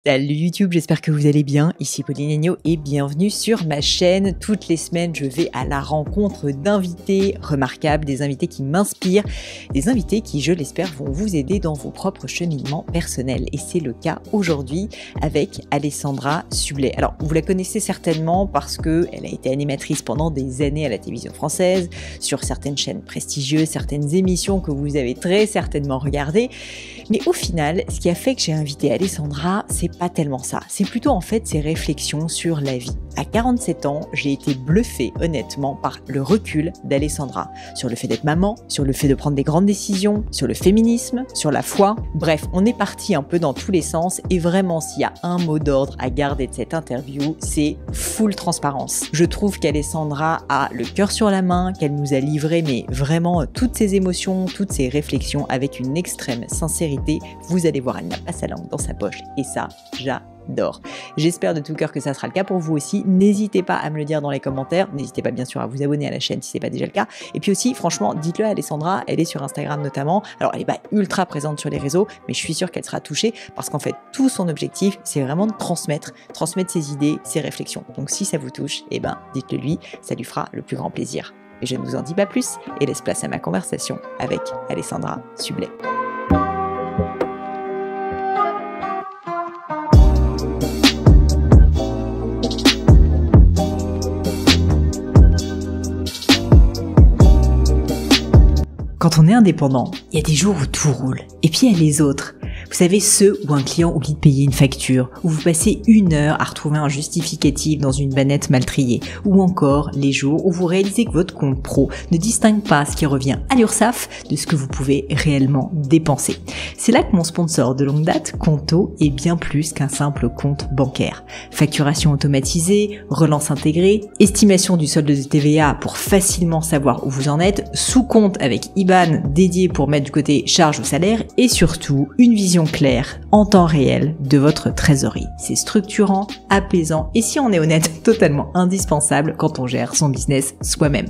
Salut YouTube, j'espère que vous allez bien, ici Pauline Agneau et bienvenue sur ma chaîne. Toutes les semaines, je vais à la rencontre d'invités remarquables, des invités qui m'inspirent, des invités qui, je l'espère, vont vous aider dans vos propres cheminements personnels. Et c'est le cas aujourd'hui avec Alessandra Sublet. Alors, vous la connaissez certainement parce qu'elle a été animatrice pendant des années à la télévision française, sur certaines chaînes prestigieuses, certaines émissions que vous avez très certainement regardées. Mais au final, ce qui a fait que j'ai invité Alessandra, c'est pas tellement ça. C'est plutôt en fait ses réflexions sur la vie. À 47 ans, j'ai été bluffée honnêtement par le recul d'Alessandra. Sur le fait d'être maman, sur le fait de prendre des grandes décisions, sur le féminisme, sur la foi. Bref, on est parti un peu dans tous les sens et vraiment s'il y a un mot d'ordre à garder de cette interview, c'est full transparence. Je trouve qu'Alessandra a le cœur sur la main, qu'elle nous a livré mais vraiment toutes ses émotions, toutes ses réflexions avec une extrême sincérité. Vous allez voir, elle n'a pas sa langue dans sa poche et ça, j'adore. J'espère de tout cœur que ça sera le cas pour vous aussi. N'hésitez pas à me le dire dans les commentaires. N'hésitez pas bien sûr à vous abonner à la chaîne si ce n'est pas déjà le cas. Et puis aussi, franchement, dites-le à Alessandra, elle est sur Instagram notamment. Alors, elle n'est pas ultra présente sur les réseaux, mais je suis sûre qu'elle sera touchée parce qu'en fait, tout son objectif, c'est vraiment de transmettre ses idées, ses réflexions. Donc, si ça vous touche, dites-le lui, ça lui fera le plus grand plaisir. Et je ne vous en dis pas plus et laisse place à ma conversation avec Alessandra Sublet. Quand on est indépendant, il y a des jours où tout roule. Et puis il y a les autres. Vous savez, ceux où un client oublie de payer une facture, où vous passez 1 heure à retrouver un justificatif dans une bannette mal triée, ou encore les jours où vous réalisez que votre compte pro ne distingue pas ce qui revient à l'URSSAF de ce que vous pouvez réellement dépenser. C'est là que mon sponsor de longue date, Conto, est bien plus qu'un simple compte bancaire. Facturation automatisée, relance intégrée, estimation du solde de TVA pour facilement savoir où vous en êtes, sous-compte avec IBAN dédié pour mettre du côté charge ou salaire, et surtout une vision claire, en temps réel, de votre trésorerie. C'est structurant, apaisant et si on est honnête, totalement indispensable quand on gère son business soi-même.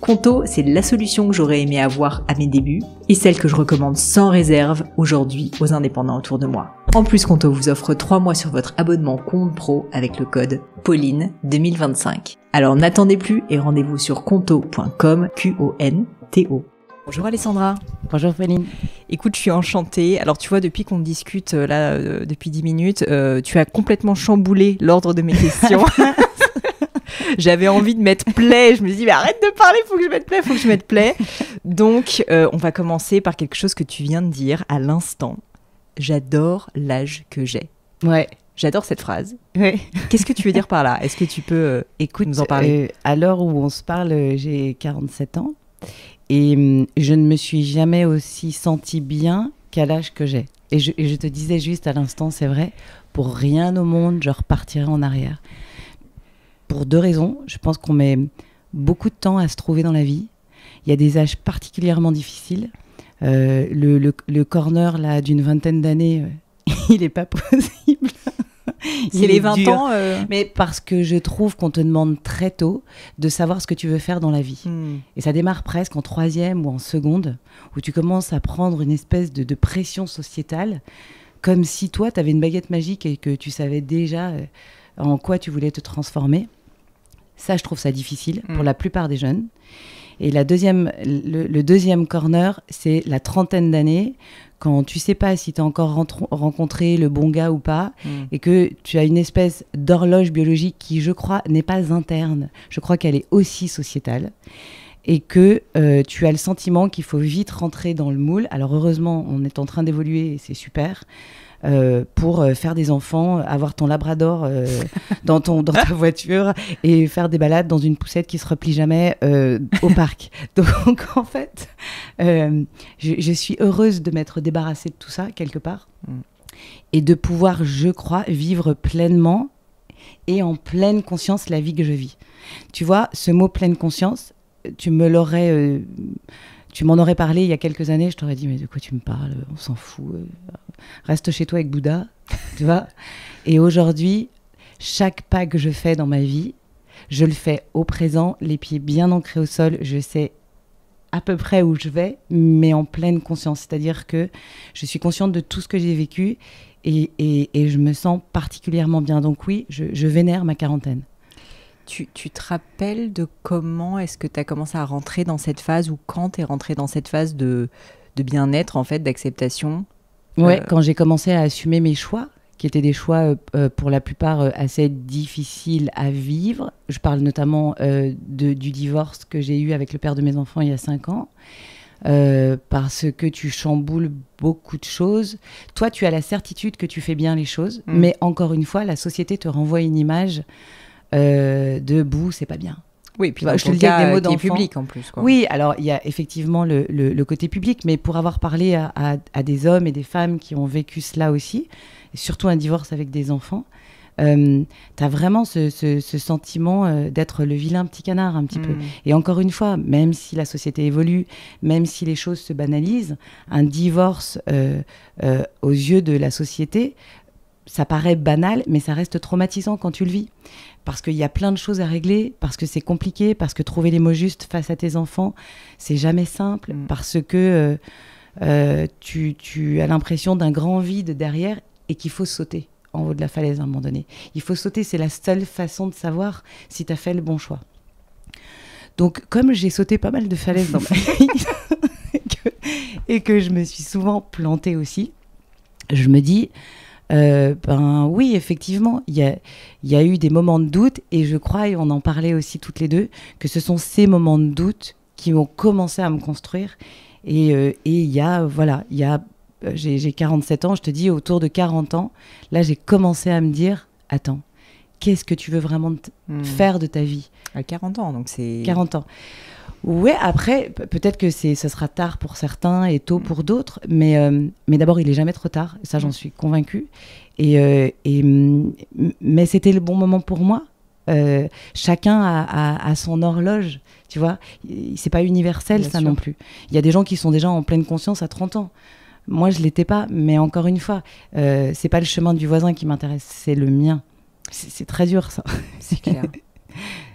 Conto, c'est la solution que j'aurais aimé avoir à mes débuts et celle que je recommande sans réserve aujourd'hui aux indépendants autour de moi. En plus, Conto vous offre 3 mois sur votre abonnement compte pro avec le code Pauline2025. Alors n'attendez plus et rendez-vous sur conto.com, Q-O-N-T-O. Bonjour Alessandra. Bonjour Pauline. Écoute, je suis enchantée. Alors tu vois, depuis qu'on discute depuis 10 minutes, tu as complètement chamboulé l'ordre de mes questions. J'avais envie de mettre play. Je me dis, mais arrête de parler, faut que je mette play. Donc, on va commencer par quelque chose que tu viens de dire à l'instant. J'adore l'âge que j'ai. Ouais. J'adore cette phrase. Ouais. Qu'est-ce que tu veux dire par là ? Est-ce que tu peux nous en parler ? À l'heure où on se parle, j'ai 47 ans. Et je ne me suis jamais aussi sentie bien qu'à l'âge que j'ai. Et je te disais juste à l'instant, c'est vrai, pour rien au monde, je repartirais en arrière. Pour 2 raisons. Je pense qu'on met beaucoup de temps à se trouver dans la vie. Il y a des âges particulièrement difficiles. Le corner là, d'une 20aine d'années, il n'est pas possible. C'est les 20 ans Mais parce que je trouve qu'on te demande très tôt de savoir ce que tu veux faire dans la vie. Et ça démarre presque en 3e ou en seconde, où tu commences à prendre une espèce de pression sociétale, comme si toi, tu avais une baguette magique et que tu savais déjà en quoi tu voulais te transformer. Ça, je trouve ça difficile pour la plupart des jeunes. Et le deuxième corner, c'est la 30aine d'années, quand tu sais pas si tu as encore rencontré le bon gars ou pas, et que tu as une espèce d'horloge biologique qui, je crois, n'est pas interne. Je crois qu'elle est aussi sociétale. Et que tu as le sentiment qu'il faut vite rentrer dans le moule. Alors heureusement, on est en train d'évoluer et c'est super. Pour faire des enfants, avoir ton labrador dans ta voiture et faire des balades dans une poussette qui se replie jamais au parc. Donc en fait, je suis heureuse de m'être débarrassée de tout ça quelque part et de pouvoir, je crois, vivre pleinement et en pleine conscience la vie que je vis. Tu vois, ce mot pleine conscience, tu m'en aurais parlé il y a quelques années, je t'aurais dit mais de quoi tu me parles, on s'en fout, reste chez toi avec Bouddha, tu vois. Et aujourd'hui, chaque pas que je fais dans ma vie, je le fais au présent, les pieds bien ancrés au sol, je sais à peu près où je vais, mais en pleine conscience. C'est-à-dire que je suis consciente de tout ce que j'ai vécu et je me sens particulièrement bien. Donc oui, je vénère ma quarantaine. Tu te rappelles de comment est-ce que tu as commencé à rentrer dans cette phase, ou quand tu es rentrée dans cette phase de bien-être, en fait, d'acceptation? Ouais, quand j'ai commencé à assumer mes choix, qui étaient des choix pour la plupart assez difficiles à vivre. Je parle notamment du divorce que j'ai eu avec le père de mes enfants il y a 5 ans. Parce que tu chamboules beaucoup de choses. Toi, tu as la certitude que tu fais bien les choses, mais encore une fois, la société te renvoie une image de bout, c'est pas bien. Oui, puis je te le dis avec des mots d'enfant. Public en plus, quoi. Oui, alors il y a effectivement le côté public, mais pour avoir parlé à des hommes et des femmes qui ont vécu cela aussi, et surtout un divorce avec des enfants, t'as vraiment ce sentiment d'être le vilain petit canard un petit peu. Et encore une fois, même si la société évolue, même si les choses se banalisent, un divorce aux yeux de la société, ça paraît banal, mais ça reste traumatisant quand tu le vis. Parce qu'il y a plein de choses à régler, parce que c'est compliqué, parce que trouver les mots justes face à tes enfants, c'est jamais simple, parce que tu as l'impression d'un grand vide derrière et qu'il faut sauter en haut de la falaise à un moment donné. Il faut sauter, c'est la seule façon de savoir si tu as fait le bon choix. Donc, comme j'ai sauté pas mal de falaises dans ma vie, et que je me suis souvent plantée aussi, je me dis... oui, effectivement, il y a eu des moments de doute, et je crois, et on en parlait aussi toutes les deux, que ce sont ces moments de doute qui ont commencé à me construire. Et il y a, j'ai 47 ans, je te dis, autour de 40 ans, là, j'ai commencé à me dire, attends, qu'est-ce que tu veux vraiment faire de ta vie ? À 40 ans, donc c'est... 40 ans. Ouais, après, peut-être que ce sera tard pour certains et tôt pour d'autres, mais d'abord, il n'est jamais trop tard, ça j'en suis convaincue. Mais c'était le bon moment pour moi. Chacun a son horloge, tu vois. C'est pas universel, bien ça sûr. Non plus. Il y a des gens qui sont déjà en pleine conscience à 30 ans. Moi, je l'étais pas, mais encore une fois, c'est pas le chemin du voisin qui m'intéresse, c'est le mien. C'est très dur, ça. C'est clair.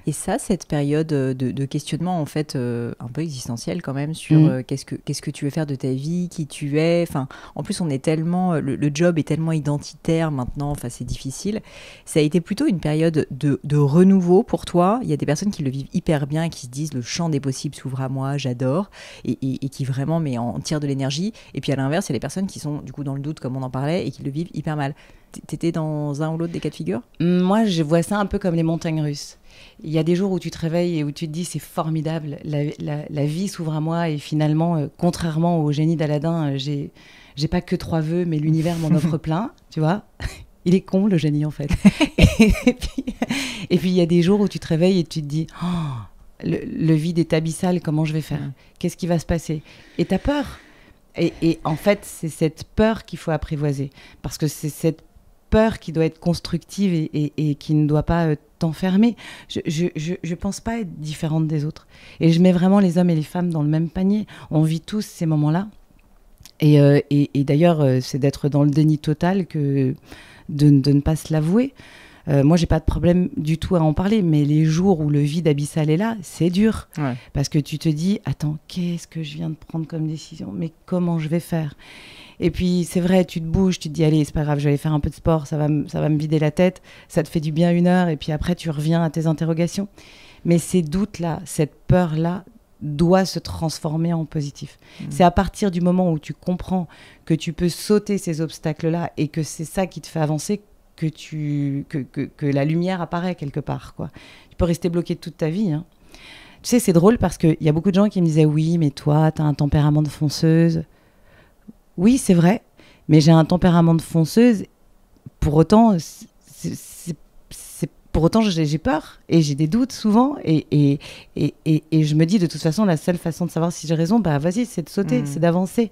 Et ça, cette période de questionnement, en fait, un peu existentiel quand même, sur qu'est-ce que tu veux faire de ta vie, qui tu es. Enfin, en plus, on est tellement, le job est tellement identitaire maintenant, enfin, c'est difficile. Ça a été plutôt une période de renouveau pour toi. Il y a des personnes qui le vivent hyper bien, qui se disent le champ des possibles s'ouvre à moi, j'adore, et qui vraiment en tirent de l'énergie. Et puis à l'inverse, il y a des personnes qui sont du coup dans le doute, comme on en parlait, et qui le vivent hyper mal. T'étais dans un ou l'autre des cas de figure ? Moi, je vois ça un peu comme les montagnes russes. Il y a des jours où tu te réveilles et où tu te dis c'est formidable, la vie s'ouvre à moi, et finalement, contrairement au génie d'Aladin, j'ai pas que 3 vœux, mais l'univers m'en offre plein, tu vois. Il est con, le génie, en fait. et puis, il y a des jours où tu te réveilles et tu te dis le vide est abyssal, comment je vais faire ? Qu'est-ce qui va se passer ? Et t'as peur. Et en fait, c'est cette peur qu'il faut apprivoiser, parce que c'est cette peur qui doit être constructive et qui ne doit pas t'enfermer. Je pense pas être différente des autres. Et je mets vraiment les hommes et les femmes dans le même panier. On vit tous ces moments-là. Et d'ailleurs, c'est d'être dans le déni total que de ne pas se l'avouer. Moi, j'ai pas de problème du tout à en parler, mais les jours où le vide abyssal est là, c'est dur. Ouais. Parce que tu te dis, attends, qu'est-ce que je viens de prendre comme décision ? Mais comment je vais faire ? Et puis, c'est vrai, tu te bouges, tu te dis, allez, c'est pas grave, je vais aller faire un peu de sport, ça va me vider la tête, ça te fait du bien 1 heure, et puis après, tu reviens à tes interrogations. Mais ces doutes-là, cette peur-là, doit se transformer en positif. C'est à partir du moment où tu comprends que tu peux sauter ces obstacles-là et que c'est ça qui te fait avancer que la lumière apparaît quelque part, quoi. Tu peux rester bloqué toute ta vie, hein. Tu sais, c'est drôle parce qu'il y a beaucoup de gens qui me disaient « Oui, mais toi, t'as un tempérament de fonceuse. » Oui, c'est vrai, mais j'ai un tempérament de fonceuse. Pour autant, pour autant, j'ai peur et j'ai des doutes souvent. Et je me dis, de toute façon, la seule façon de savoir si j'ai raison, bah vas-y, c'est de sauter, c'est d'avancer.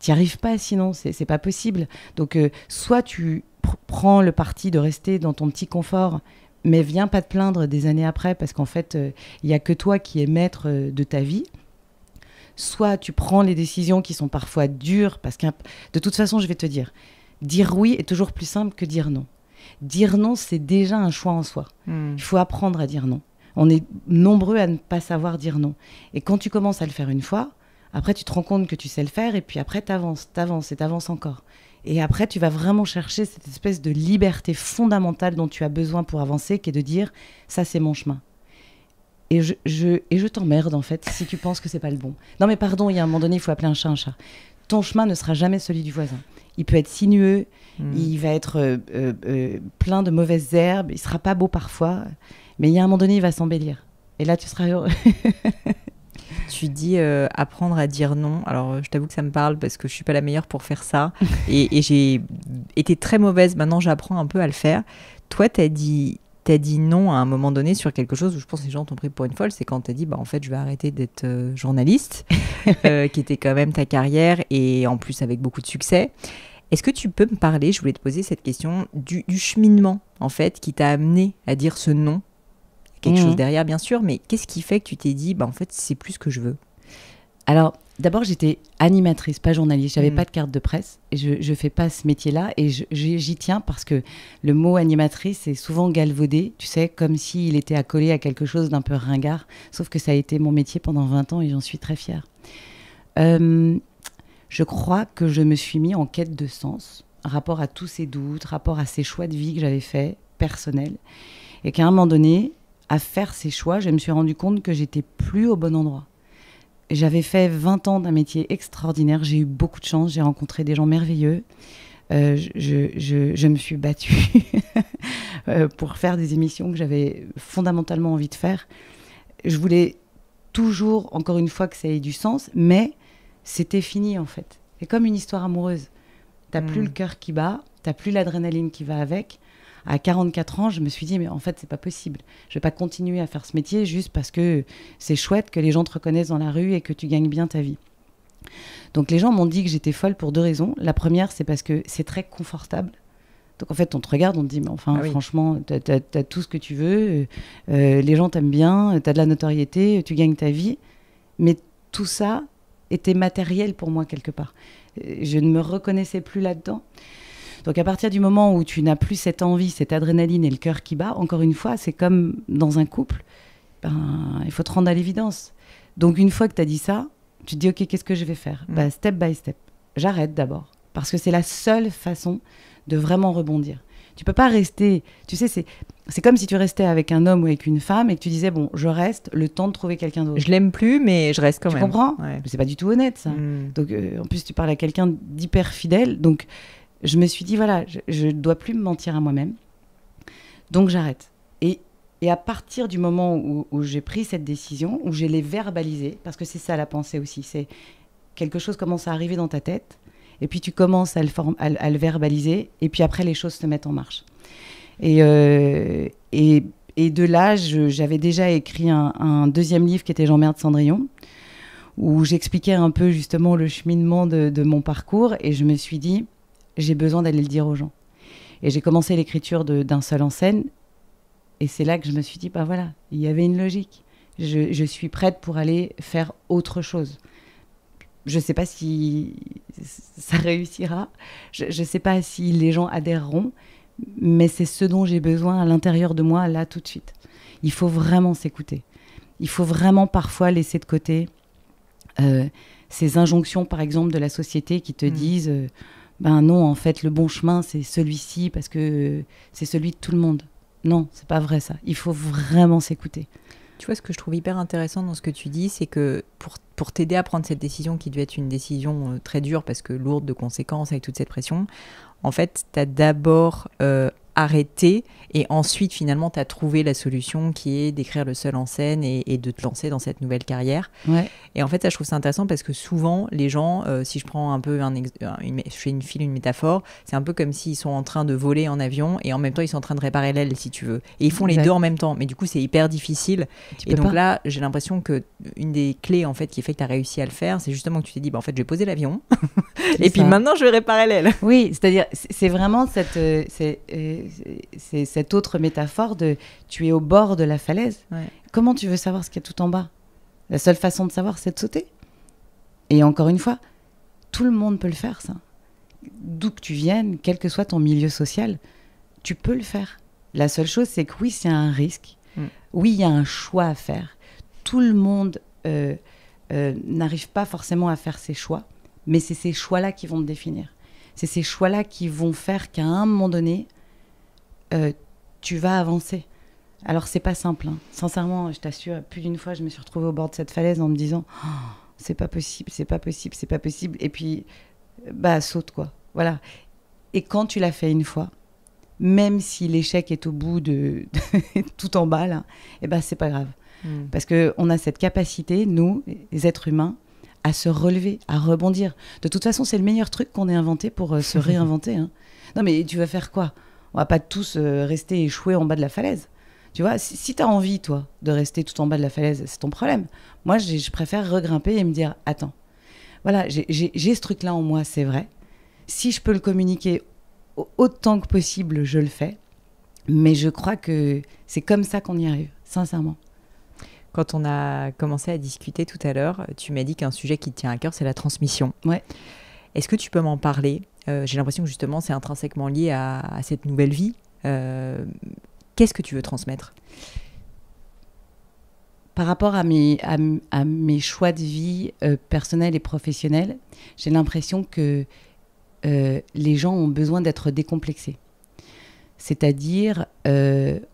T'y arrives pas sinon, c'est pas possible. Donc, soit tu prends le parti de rester dans ton petit confort, mais viens pas te plaindre des années après, parce qu'en fait, il y a que toi qui es maître de ta vie. Soit tu prends les décisions qui sont parfois dures, parce que de toute façon, je vais te dire oui est toujours plus simple que dire non. Dire non, c'est déjà un choix en soi. Il faut apprendre à dire non. On est nombreux à ne pas savoir dire non. Et quand tu commences à le faire une fois, après tu te rends compte que tu sais le faire, et puis après t'avances et t'avances encore. Et après, tu vas vraiment chercher cette espèce de liberté fondamentale dont tu as besoin pour avancer, qui est de dire, ça, c'est mon chemin. Et je t'emmerde, en fait, si tu penses que c'est pas le bon. Non, mais pardon, il y a un moment donné, il faut appeler un chat un chat. Ton chemin ne sera jamais celui du voisin. Il peut être sinueux, il va être plein de mauvaises herbes, il sera pas beau parfois, mais il y a un moment donné, il va s'embellir. Et là, tu seras heureux. Tu dis apprendre à dire non. Alors, je t'avoue que ça me parle parce que je suis pas la meilleure pour faire ça. Et j'ai été très mauvaise. Maintenant, j'apprends un peu à le faire. Toi, t'as dit non à un moment donné sur quelque chose où je pense que les gens t'ont pris pour une folle. C'est quand t'as dit, en fait, je vais arrêter d'être journaliste, qui était quand même ta carrière et en plus avec beaucoup de succès. Est-ce que tu peux me parler, je voulais te poser cette question, du cheminement, en fait, qui t'a amené à dire ce non? Quelque chose derrière, bien sûr, mais qu'est-ce qui fait que tu t'es dit, en fait, c'est plus ce que je veux? Alors, d'abord, j'étais animatrice, pas journaliste. J'avais pas de carte de presse. Et je fais pas ce métier-là. Et j'y tiens parce que le mot animatrice est souvent galvaudé, tu sais, comme s'il était accolé à quelque chose d'un peu ringard. Sauf que ça a été mon métier pendant 20 ans et j'en suis très fière. Je crois que je me suis mis en quête de sens, rapport à tous ces doutes, rapport à ces choix de vie que j'avais faits, personnels. Et qu'à un moment donné, à faire ces choix, je me suis rendu compte que j'étais plus au bon endroit. J'avais fait 20 ans d'un métier extraordinaire, j'ai eu beaucoup de chance, j'ai rencontré des gens merveilleux. Je me suis battue pour faire des émissions que j'avais fondamentalement envie de faire. Je voulais toujours, encore une fois, que ça ait du sens, mais c'était fini en fait. C'est comme une histoire amoureuse. T'as plus le cœur qui bat, t'as plus l'adrénaline qui va avec. À 44 ans, je me suis dit, mais en fait, c'est pas possible. Je vais pas continuer à faire ce métier juste parce que c'est chouette que les gens te reconnaissent dans la rue et que tu gagnes bien ta vie. Donc, les gens m'ont dit que j'étais folle pour 2 raisons. La première, c'est parce que c'est très confortable. Donc, en fait, on te regarde, on te dit, mais enfin, franchement, t'as tout ce que tu veux. Les gens t'aiment bien, t'as de la notoriété, tu gagnes ta vie. Mais tout ça était matériel pour moi, quelque part. Je ne me reconnaissais plus là-dedans. Donc à partir du moment où tu n'as plus cette envie, cette adrénaline et le cœur qui bat, encore une fois, c'est comme dans un couple, il faut te rendre à l'évidence. Donc une fois que tu as dit ça, tu te dis, ok, qu'est-ce que je vais faire? Step by step. J'arrête d'abord, parce que c'est la seule façon de vraiment rebondir. Tu peux pas rester, tu sais, c'est comme si tu restais avec un homme ou avec une femme et que tu disais, bon, je reste le temps de trouver quelqu'un d'autre. Je l'aime plus, mais je reste quand même. Tu comprends? Ouais. C'est pas du tout honnête, ça. Donc en plus, tu parles à quelqu'un d'hyper fidèle, donc je me suis dit, voilà, je ne dois plus me mentir à moi-même. Donc, j'arrête. Et à partir du moment où j'ai pris cette décision, où je l'ai verbalisée, parce que c'est ça la pensée aussi, c'est quelque chose commence à arriver dans ta tête, et puis tu commences à le verbaliser, et puis après, les choses se mettent en marche. Et de là, j'avais déjà écrit un deuxième livre qui était J'emmerde Cendrillon, où j'expliquais un peu justement le cheminement de mon parcours, et je me suis dit, j'ai besoin d'aller le dire aux gens. Et j'ai commencé l'écriture d'un seul en scène. Et c'est là que je me suis dit, voilà, il y avait une logique. Je suis prête pour aller faire autre chose. Je ne sais pas si ça réussira. Je ne sais pas si les gens adhéreront. Mais c'est ce dont j'ai besoin à l'intérieur de moi, là, tout de suite. Il faut vraiment s'écouter. Il faut vraiment parfois laisser de côté ces injonctions, par exemple, de la société qui te disent... non, en fait, le bon chemin, c'est celui-ci parce que c'est celui de tout le monde. Non, c'est pas vrai ça. Il faut vraiment s'écouter. Tu vois, ce que je trouve hyper intéressant dans ce que tu dis, c'est que pour t'aider à prendre cette décision qui devait être une décision très dure parce que lourde de conséquences avec toute cette pression, en fait, tu as d'abord arrêté et ensuite, finalement, tu as trouvé la solution qui est d'écrire le seul en scène et de te lancer dans cette nouvelle carrière. Ouais. Et en fait, ça, je trouve ça intéressant parce que souvent, les gens, si je prends un peu je fais une métaphore, c'est un peu comme s'ils sont en train de voler en avion et en même temps, ils sont en train de réparer l'aile, si tu veux. Et ils font les deux en même temps. Mais du coup, c'est hyper difficile. Et donc là, j'ai l'impression que une des clés, en fait, qui fait que tu as réussi à le faire, c'est justement que tu t'es dit, en fait, je vais poser l'avion et puis maintenant, je vais réparer l'aile. Oui, c'est-à-dire, c'est vraiment cette autre métaphore de tu es au bord de la falaise. Ouais. Comment tu veux savoir ce qu'il y a tout en bas? La seule façon de savoir, c'est de sauter. Et encore une fois, tout le monde peut le faire, ça. D'où que tu viennes, quel que soit ton milieu social, tu peux le faire. La seule chose, c'est que oui, c'est un risque. Oui, il y a un choix à faire. Tout le monde n'arrive pas forcément à faire ses choix, mais c'est ces choix-là qui vont te définir. C'est ces choix-là qui vont faire qu'à un moment donné, tu vas avancer. Alors, c'est pas simple. Hein. Sincèrement, je t'assure, plus d'une fois, je me suis retrouvée au bord de cette falaise en me disant oh, c'est pas possible, c'est pas possible, c'est pas possible. Et puis, saute, quoi. Voilà. Et quand tu l'as fait une fois, même si l'échec est au bout de tout en bas, là, c'est pas grave. Parce qu'on a cette capacité, nous, les êtres humains, à se relever, à rebondir. De toute façon, c'est le meilleur truc qu'on ait inventé pour se réinventer. Hein. Non, mais tu vas faire quoi ? On va pas tous rester échoués en bas de la falaise. Tu vois, si tu as envie, toi, de rester tout en bas de la falaise, c'est ton problème. Moi, je préfère regrimper et me dire, attends, voilà, j'ai ce truc-là en moi, c'est vrai. Si je peux le communiquer autant que possible, je le fais. Mais je crois que c'est comme ça qu'on y arrive, sincèrement. Quand on a commencé à discuter tout à l'heure, tu m'as dit qu'un sujet qui te tient à cœur, c'est la transmission. Ouais. Est-ce que tu peux m'en parler ? J'ai l'impression que justement, c'est intrinsèquement lié à cette nouvelle vie. Qu'est-ce que tu veux transmettre ? Par rapport à mes choix de vie personnels et professionnels, j'ai l'impression que les gens ont besoin d'être décomplexés. C'est-à-dire,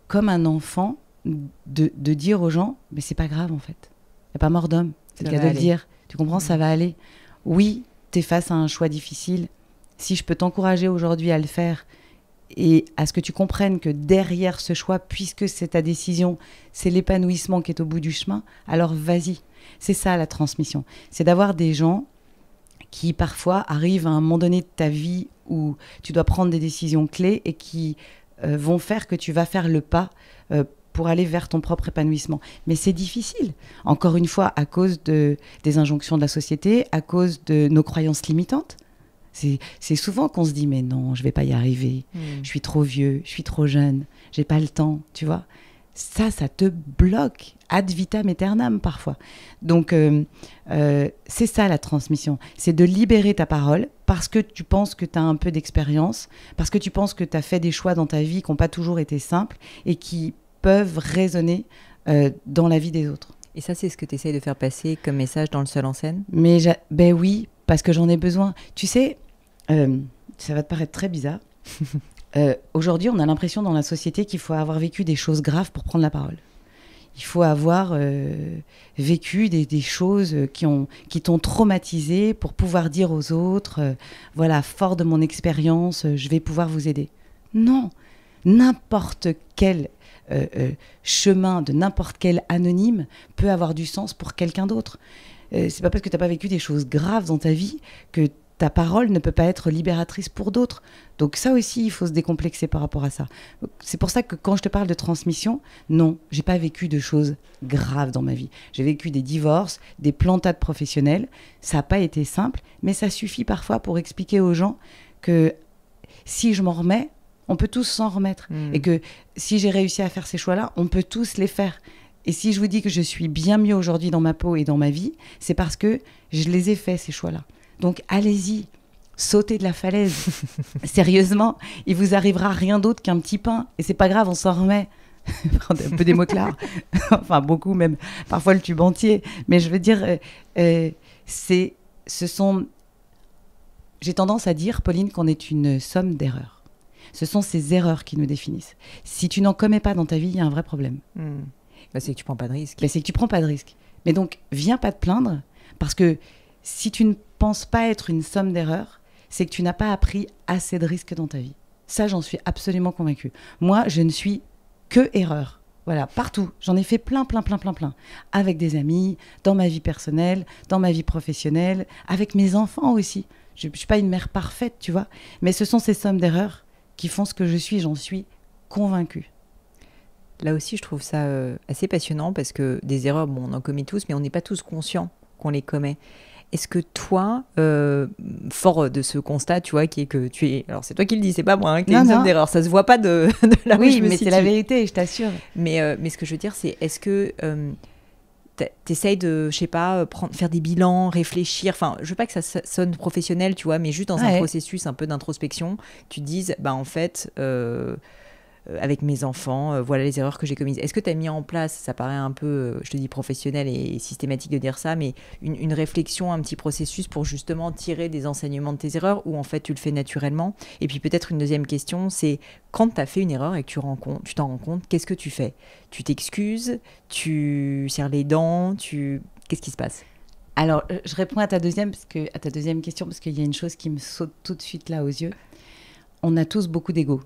comme un enfant, de dire aux gens, mais c'est pas grave en fait. Il n'y a pas mort d'homme, c'est le cas de le dire. Tu comprends, ça va aller. Oui, tu es face à un choix difficile. Si je peux t'encourager aujourd'hui à le faire et à ce que tu comprennes que derrière ce choix, puisque c'est ta décision, c'est l'épanouissement qui est au bout du chemin, alors vas-y. C'est ça la transmission. C'est d'avoir des gens qui parfois arrivent à un moment donné de ta vie où tu dois prendre des décisions clés et qui vont faire que tu vas faire le pas pour aller vers ton propre épanouissement. Mais c'est difficile, encore une fois, à cause des injonctions de la société, à cause de nos croyances limitantes. C'est souvent qu'on se dit, mais non, je ne vais pas y arriver, je suis trop vieux, je suis trop jeune, je n'ai pas le temps, tu vois. Ça te bloque ad vitam aeternam parfois. Donc, c'est ça la transmission. C'est de libérer ta parole parce que tu penses que tu as un peu d'expérience, parce que tu penses que tu as fait des choix dans ta vie qui n'ont pas toujours été simples et qui peuvent résonner dans la vie des autres. Et ça, c'est ce que tu essayes de faire passer comme message dans Le Seul en scène ? Mais oui, parce que j'en ai besoin. Tu sais, ça va te paraître très bizarre. Aujourd'hui, on a l'impression dans la société qu'il faut avoir vécu des choses graves pour prendre la parole. Il faut avoir vécu des choses qui t'ont traumatisé pour pouvoir dire aux autres, voilà, fort de mon expérience, je vais pouvoir vous aider. Non, n'importe quel chemin de n'importe quel anonyme peut avoir du sens pour quelqu'un d'autre. C'est pas parce que tu n'as pas vécu des choses graves dans ta vie que ta parole ne peut pas être libératrice pour d'autres. Donc ça aussi, il faut se décomplexer par rapport à ça. C'est pour ça que quand je te parle de transmission, non, j'ai pas vécu de choses graves dans ma vie. J'ai vécu des divorces, des plantades professionnelles. Ça n'a pas été simple, mais ça suffit parfois pour expliquer aux gens que si je m'en remets, on peut tous s'en remettre. Et que si j'ai réussi à faire ces choix-là, on peut tous les faire. Et si je vous dis que je suis bien mieux aujourd'hui dans ma peau et dans ma vie, c'est parce que je les ai faits, ces choix-là. Donc allez-y, sautez de la falaise. Sérieusement, il vous arrivera rien d'autre qu'un petit pain. Et c'est pas grave, on s'en remet. Un peu des mots-clairs. Enfin, beaucoup même. Parfois le tube entier. Mais je veux dire, j'ai tendance à dire, Pauline, qu'on est une somme d'erreurs. Ce sont ces erreurs qui nous définissent. Si tu n'en commets pas dans ta vie, il y a un vrai problème. C'est que tu prends pas de risque. C'est que tu prends pas de risque. Mais donc, viens pas te plaindre, parce que si tu ne penses pas être une somme d'erreurs, c'est que tu n'as pas appris assez de risques dans ta vie. Ça, j'en suis absolument convaincue. Moi, je ne suis que erreur. Voilà, partout. J'en ai fait plein. Avec des amis, dans ma vie personnelle, dans ma vie professionnelle, avec mes enfants aussi. Je ne suis pas une mère parfaite, tu vois. Mais ce sont ces sommes d'erreurs qui font ce que je suis, j'en suis convaincue. Là aussi, je trouve ça assez passionnant parce que des erreurs, on en commet tous, mais on n'est pas tous conscients qu'on les commet. Est-ce que toi, fort de ce constat, tu vois, qui est que tu es... Alors, c'est toi qui le dis, c'est pas moi, que tu es une somme d'erreurs. Ça se voit pas de là où je me situe. Oui, mais c'est la vérité, je t'assure. Mais ce que je veux dire, c'est est-ce que t'essayes de, je sais pas, faire des bilans, réfléchir... Enfin, je veux pas que ça sonne professionnel, tu vois, mais juste dans un processus un peu d'introspection, tu te dises, en fait... avec mes enfants, voilà les erreurs que j'ai commises. Est-ce que tu as mis en place, ça paraît un peu, je te dis professionnel et systématique de dire ça, mais une réflexion, un petit processus pour justement tirer des enseignements de tes erreurs, ou en fait tu le fais naturellement? Et puis peut-être une deuxième question, c'est quand tu as fait une erreur et que tu t'en rends compte, qu'est-ce que tu fais? Tu t'excuses, tu serres les dents, qu'est-ce qui se passe? Alors, je réponds à ta deuxième question, parce qu'il y a une chose qui me saute tout de suite là aux yeux. On a tous beaucoup d'ego,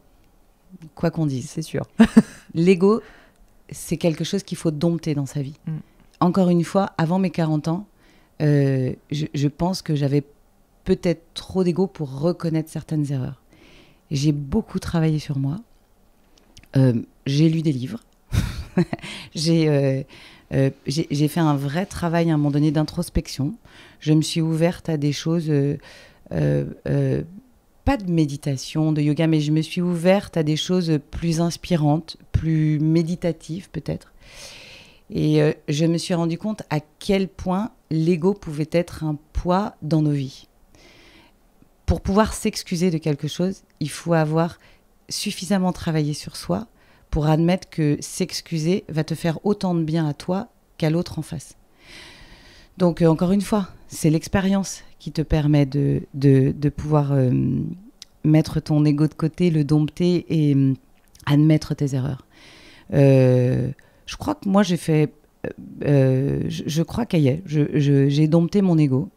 quoi qu'on dise. C'est sûr. L'ego, c'est quelque chose qu'il faut dompter dans sa vie. Encore une fois, avant mes 40 ans, je pense que j'avais peut-être trop d'ego pour reconnaître certaines erreurs. J'ai beaucoup travaillé sur moi. J'ai lu des livres. J'ai fait un vrai travail à un moment donné d'introspection. Je me suis ouverte à des choses, pas de méditation, de yoga, mais je me suis ouverte à des choses plus inspirantes, plus méditatives peut-être. Et je me suis rendu compte à quel point l'ego pouvait être un poids dans nos vies. Pour pouvoir s'excuser de quelque chose, il faut avoir suffisamment travaillé sur soi pour admettre que s'excuser va te faire autant de bien à toi qu'à l'autre en face. Donc, encore une fois, c'est l'expérience qui te permet de pouvoir mettre ton ego de côté, le dompter et admettre tes erreurs. Je crois que moi, j'ai fait... je crois j'ai dompté mon ego.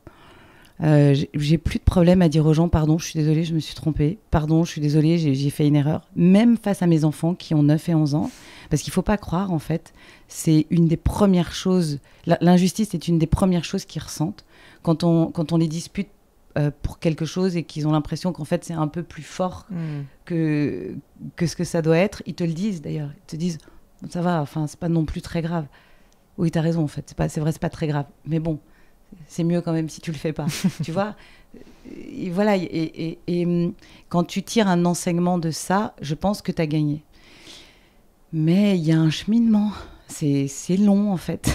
J'ai plus de problème à dire aux gens pardon, je suis désolée, je me suis trompée, pardon, je suis désolée, j'ai fait une erreur, même face à mes enfants qui ont 9 et 11 ans, parce qu'il faut pas croire en fait, c'est une des premières choses, l'injustice est une des premières choses qu'ils ressentent quand on les dispute pour quelque chose et qu'ils ont l'impression qu'en fait c'est un peu plus fort que ce que ça doit être. Ils te le disent d'ailleurs, ils te disent ça va, enfin c'est pas non plus très grave. Oui, t'as raison en fait, c'est vrai, c'est pas très grave, mais bon, c'est mieux quand même si tu le fais pas, tu vois. Et voilà, et quand tu tires un enseignement de ça, je pense que tu as gagné. Mais il y a un cheminement, c'est long en fait.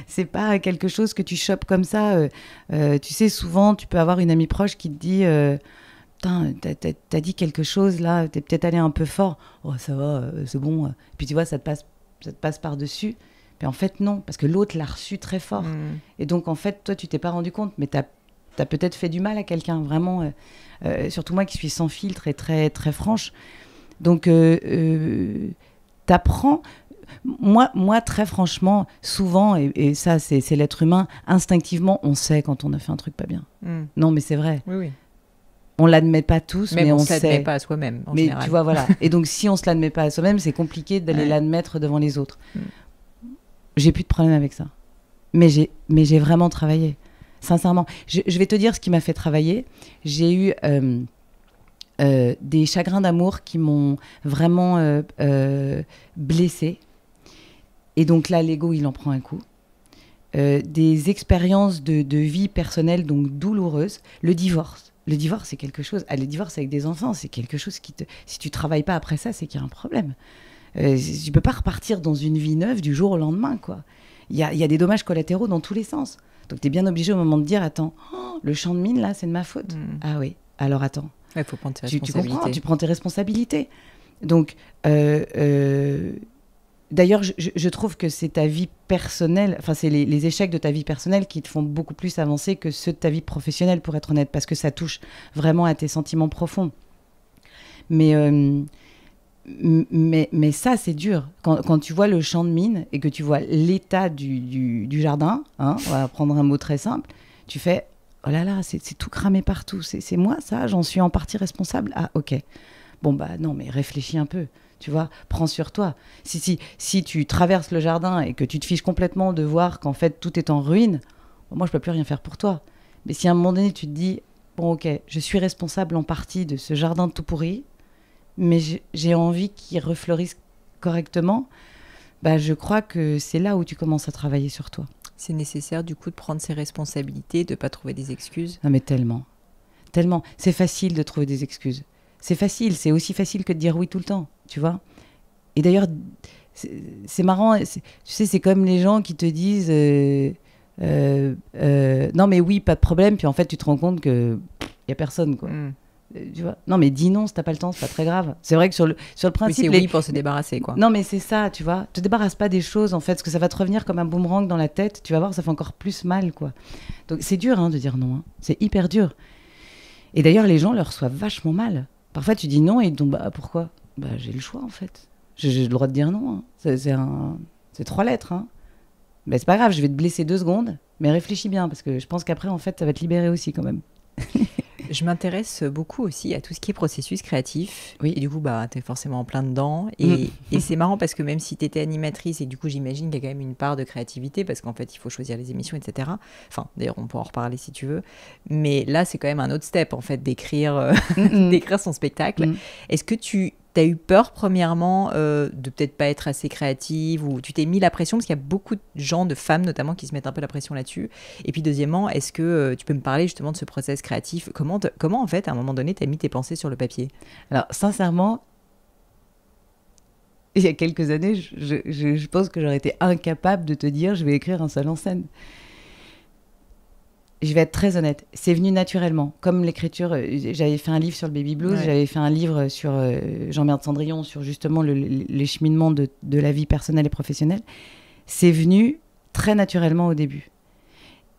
c'est pas quelque chose que tu chopes comme ça. Tu sais, souvent, tu peux avoir une amie proche qui te dit putain, t'as dit quelque chose là, t'es peut-être allé un peu fort. Oh, ça va, c'est bon. Et puis tu vois, ça te passe par-dessus. Mais en fait, non, parce que l'autre l'a reçu très fort. Et donc, en fait, toi, tu t'es pas rendu compte, mais t'as peut-être fait du mal à quelqu'un, vraiment. Surtout moi qui suis sans filtre et très, très franche. Donc, t'apprends. Moi, très franchement, souvent, et ça, c'est l'être humain, instinctivement, on sait quand on a fait un truc pas bien. Non, mais c'est vrai. Oui. On l'admet pas tous, mais on sait. On se l'admet pas à soi-même, en général. Tu vois, voilà. Et donc, si on se l'admet pas à soi-même, c'est compliqué d'aller l'admettre devant les autres. J'ai plus de problème avec ça. Mais j'ai vraiment travaillé. Sincèrement. Je vais te dire ce qui m'a fait travailler. J'ai eu des chagrins d'amour qui m'ont vraiment blessée. Et donc là, l'ego, il en prend un coup. Des expériences de vie personnelle, donc douloureuses. Le divorce. Le divorce, c'est quelque chose... le divorce avec des enfants, c'est quelque chose qui te... Si tu travailles pas après ça, c'est qu'il y a un problème. Tu peux pas repartir dans une vie neuve du jour au lendemain, quoi. Il y a des dommages collatéraux dans tous les sens. Donc, tu es bien obligé au moment de dire, attends, le champ de mine, là, c'est de ma faute. Ah oui, alors attends. Il faut prendre tes responsabilités. Tu comprends, tu prends tes responsabilités. Donc, d'ailleurs, je trouve que c'est ta vie personnelle, enfin, c'est les échecs de ta vie personnelle qui te font beaucoup plus avancer que ceux de ta vie professionnelle, pour être honnête, parce que ça touche vraiment à tes sentiments profonds. Mais ça, c'est dur. Quand tu vois le champ de mine et que tu vois l'état du jardin, hein, on va prendre un mot très simple, tu fais « Oh là là, c'est tout cramé partout. C'est moi, ça? J'en suis en partie responsable? Ah, ok. Bon, bah non, mais réfléchis un peu. Tu vois, prends sur toi. Si tu traverses le jardin et que tu te fiches complètement de voir qu'en fait, tout est en ruine, moi, je peux plus rien faire pour toi. Mais si à un moment donné, tu te dis « Bon, ok, je suis responsable en partie de ce jardin tout pourri, mais j'ai envie qu'il refleurisse correctement », bah, je crois que c'est là où tu commences à travailler sur toi. C'est nécessaire du coup de prendre ses responsabilités, de ne pas trouver des excuses. Non mais tellement. C'est facile de trouver des excuses. C'est facile, c'est aussi facile que de dire oui tout le temps, tu vois. Et d'ailleurs, c'est marrant, tu sais, c'est comme les gens qui te disent non mais oui, pas de problème, puis en fait tu te rends compte qu'il n'y a personne, quoi. Tu vois, non, mais dis non si t'as pas le temps, c'est pas très grave. C'est vrai que sur le principe... Oui, c'est oui pour se débarrasser, quoi. Non, mais c'est ça, tu vois. Te débarrasse pas des choses, en fait, parce que ça va te revenir comme un boomerang dans la tête. Tu vas voir, ça fait encore plus mal, quoi. Donc, c'est dur de dire non. Hein. C'est hyper dur. Et d'ailleurs, les gens le reçoivent vachement mal. Parfois, tu dis non et ils te disent, pourquoi ? J'ai le choix, en fait. J'ai le droit de dire non. Hein. C'est 3 lettres. Hein. C'est pas grave, je vais te blesser 2 secondes, mais réfléchis bien, parce que je pense qu'après, en fait, ça va te libérer aussi, quand même. Je m'intéresse beaucoup aussi à tout ce qui est processus créatif. Oui. Et du coup, t'es forcément en plein dedans. Et c'est marrant parce que même si tu étais animatrice, et du coup, j'imagine qu'il y a quand même une part de créativité parce qu'en fait, il faut choisir les émissions, etc. Enfin, d'ailleurs, on peut en reparler si tu veux. Mais là, c'est quand même un autre step, en fait, d'écrire son spectacle. Est-ce que tu as eu peur, premièrement, de peut-être pas être assez créative ou tu t'es mis la pression parce qu'il y a beaucoup de gens, de femmes notamment, qui se mettent un peu la pression là-dessus. Et puis, deuxièmement, est-ce que tu peux me parler justement de ce process créatif ? Comment, en fait, à un moment donné, tu as mis tes pensées sur le papier ? Alors, sincèrement, il y a quelques années, je pense que j'aurais été incapable de te dire je vais écrire un seul en scène. Je vais être très honnête, c'est venu naturellement. Comme l'écriture, j'avais fait un livre sur le baby blues, j'avais fait un livre sur Jean-Bernard Cendrillon, sur justement les cheminements de la vie personnelle et professionnelle. C'est venu très naturellement au début.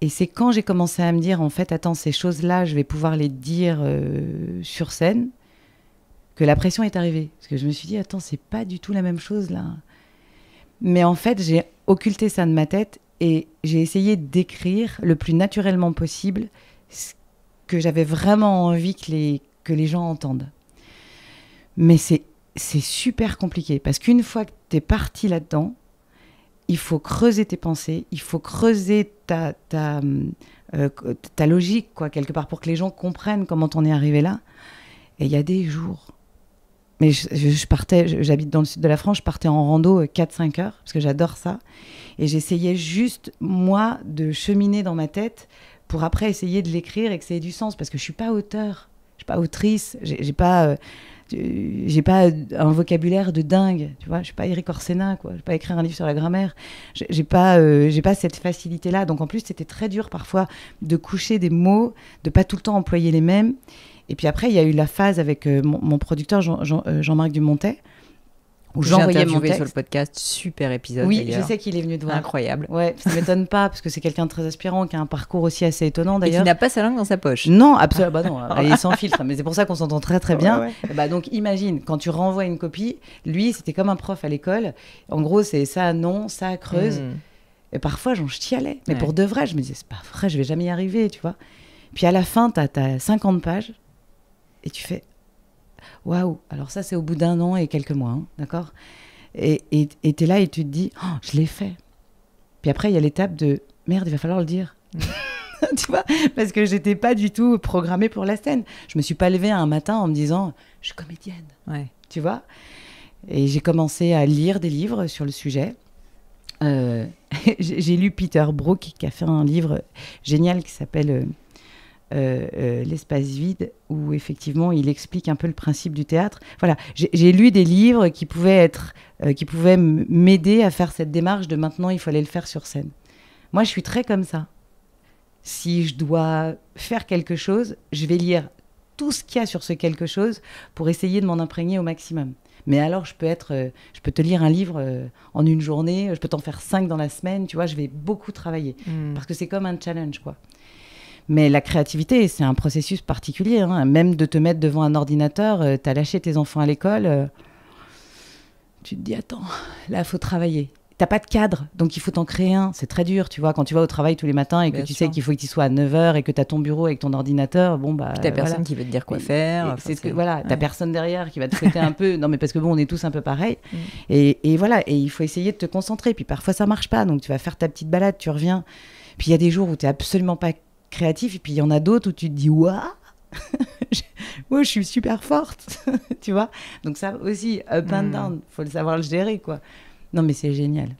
Et c'est quand j'ai commencé à me dire, en fait, attends, ces choses-là, je vais pouvoir les dire sur scène, que la pression est arrivée. Parce que je me suis dit, attends, c'est pas du tout la même chose, là. Mais en fait, j'ai occulté ça de ma tête et j'ai essayé d'écrire le plus naturellement possible ce que j'avais vraiment envie que les gens entendent. Mais c'est super compliqué, parce qu'une fois que tu es parti là-dedans, il faut creuser tes pensées, il faut creuser ta logique, quoi, quelque part, pour que les gens comprennent comment t'en es arrivé là. Et il y a des jours... Mais j'habite dans le sud de la France, je partais en rando 4-5 heures, parce que j'adore ça. Et j'essayais juste, moi, de cheminer dans ma tête pour après essayer de l'écrire et que ça ait du sens. Parce que je ne suis pas auteur, je ne suis pas autrice, j'ai pas un vocabulaire de dingue, tu vois. Je ne suis pas Éric Orsena, quoi. Je ne vais pas écrire un livre sur la grammaire. J'ai pas cette facilité-là. Donc en plus, c'était très dur parfois de coucher des mots, de ne pas tout le temps employer les mêmes. Et puis après, il y a eu la phase avec mon producteur Jean-Marc Dumontet, où j'envoyais mon texte. Sur le podcast, super épisode. Oui, d'ailleurs. Je sais qu'il est venu te voir. Incroyable. Ouais, ça ne m'étonne pas, parce que c'est quelqu'un de très aspirant, qui a un parcours aussi assez étonnant d'ailleurs. Et qui n'a pas sa langue dans sa poche. Non, absolument. Non, il est sans filtre, mais c'est pour ça qu'on s'entend très très bien. Ouais. Donc imagine, quand tu renvoies une copie, lui, c'était comme un prof à l'école. En gros, c'est ça, non, ça, creuse. Et parfois, j'en chialais. Mais pour de vrai, je me disais, c'est pas vrai, je vais jamais y arriver, tu vois. Puis à la fin, t'as 50 pages. Et tu fais, waouh, alors ça c'est au bout d'1 an et quelques mois, hein, d'accord ? Et t'es là et tu te dis, oh, je l'ai fait. Puis après, il y a l'étape de, merde, il va falloir le dire. Tu vois ? Parce que j'étais pas du tout programmée pour la scène. Je me suis pas levée un matin en me disant, je suis comédienne. Ouais. Tu vois ? Et j'ai commencé à lire des livres sur le sujet. J'ai lu Peter Brook, qui a fait un livre génial qui s'appelle... l'espace vide, où effectivement il explique un peu le principe du théâtre. Voilà, j'ai lu des livres qui pouvaient m'aider à faire cette démarche de maintenant il faut aller le faire sur scène. Moi je suis très comme ça. Si je dois faire quelque chose, je vais lire tout ce qu'il y a sur ce quelque chose pour essayer de m'en imprégner au maximum. Mais alors je peux te lire un livre en une journée, je peux t'en faire 5 dans la semaine, tu vois, je vais beaucoup travailler parce que c'est comme un challenge, quoi. Mais la créativité, c'est un processus particulier. Hein. Même de te mettre devant un ordinateur, t'as lâché tes enfants à l'école, tu te dis, attends, là, il faut travailler. T'as pas de cadre, donc il faut t'en créer un. C'est très dur, tu vois, quand tu vas au travail tous les matins et que tu sais qu'il faut que tu sois à 9h et que t'as ton bureau avec ton ordinateur, bon, bah... T'as personne qui veut te dire quoi faire. T'as personne derrière qui va te fouetter un peu. Non, mais parce que bon, on est tous un peu pareils. Et voilà, et il faut essayer de te concentrer. Puis parfois, ça marche pas, donc tu vas faire ta petite balade, tu reviens. Puis il y a des jours où t'es absolument pas créatif, et puis il y en a d'autres où tu te dis ouah, moi je suis super forte, tu vois. Donc ça aussi, up and down, faut le savoir le gérer, quoi. Non mais c'est génial,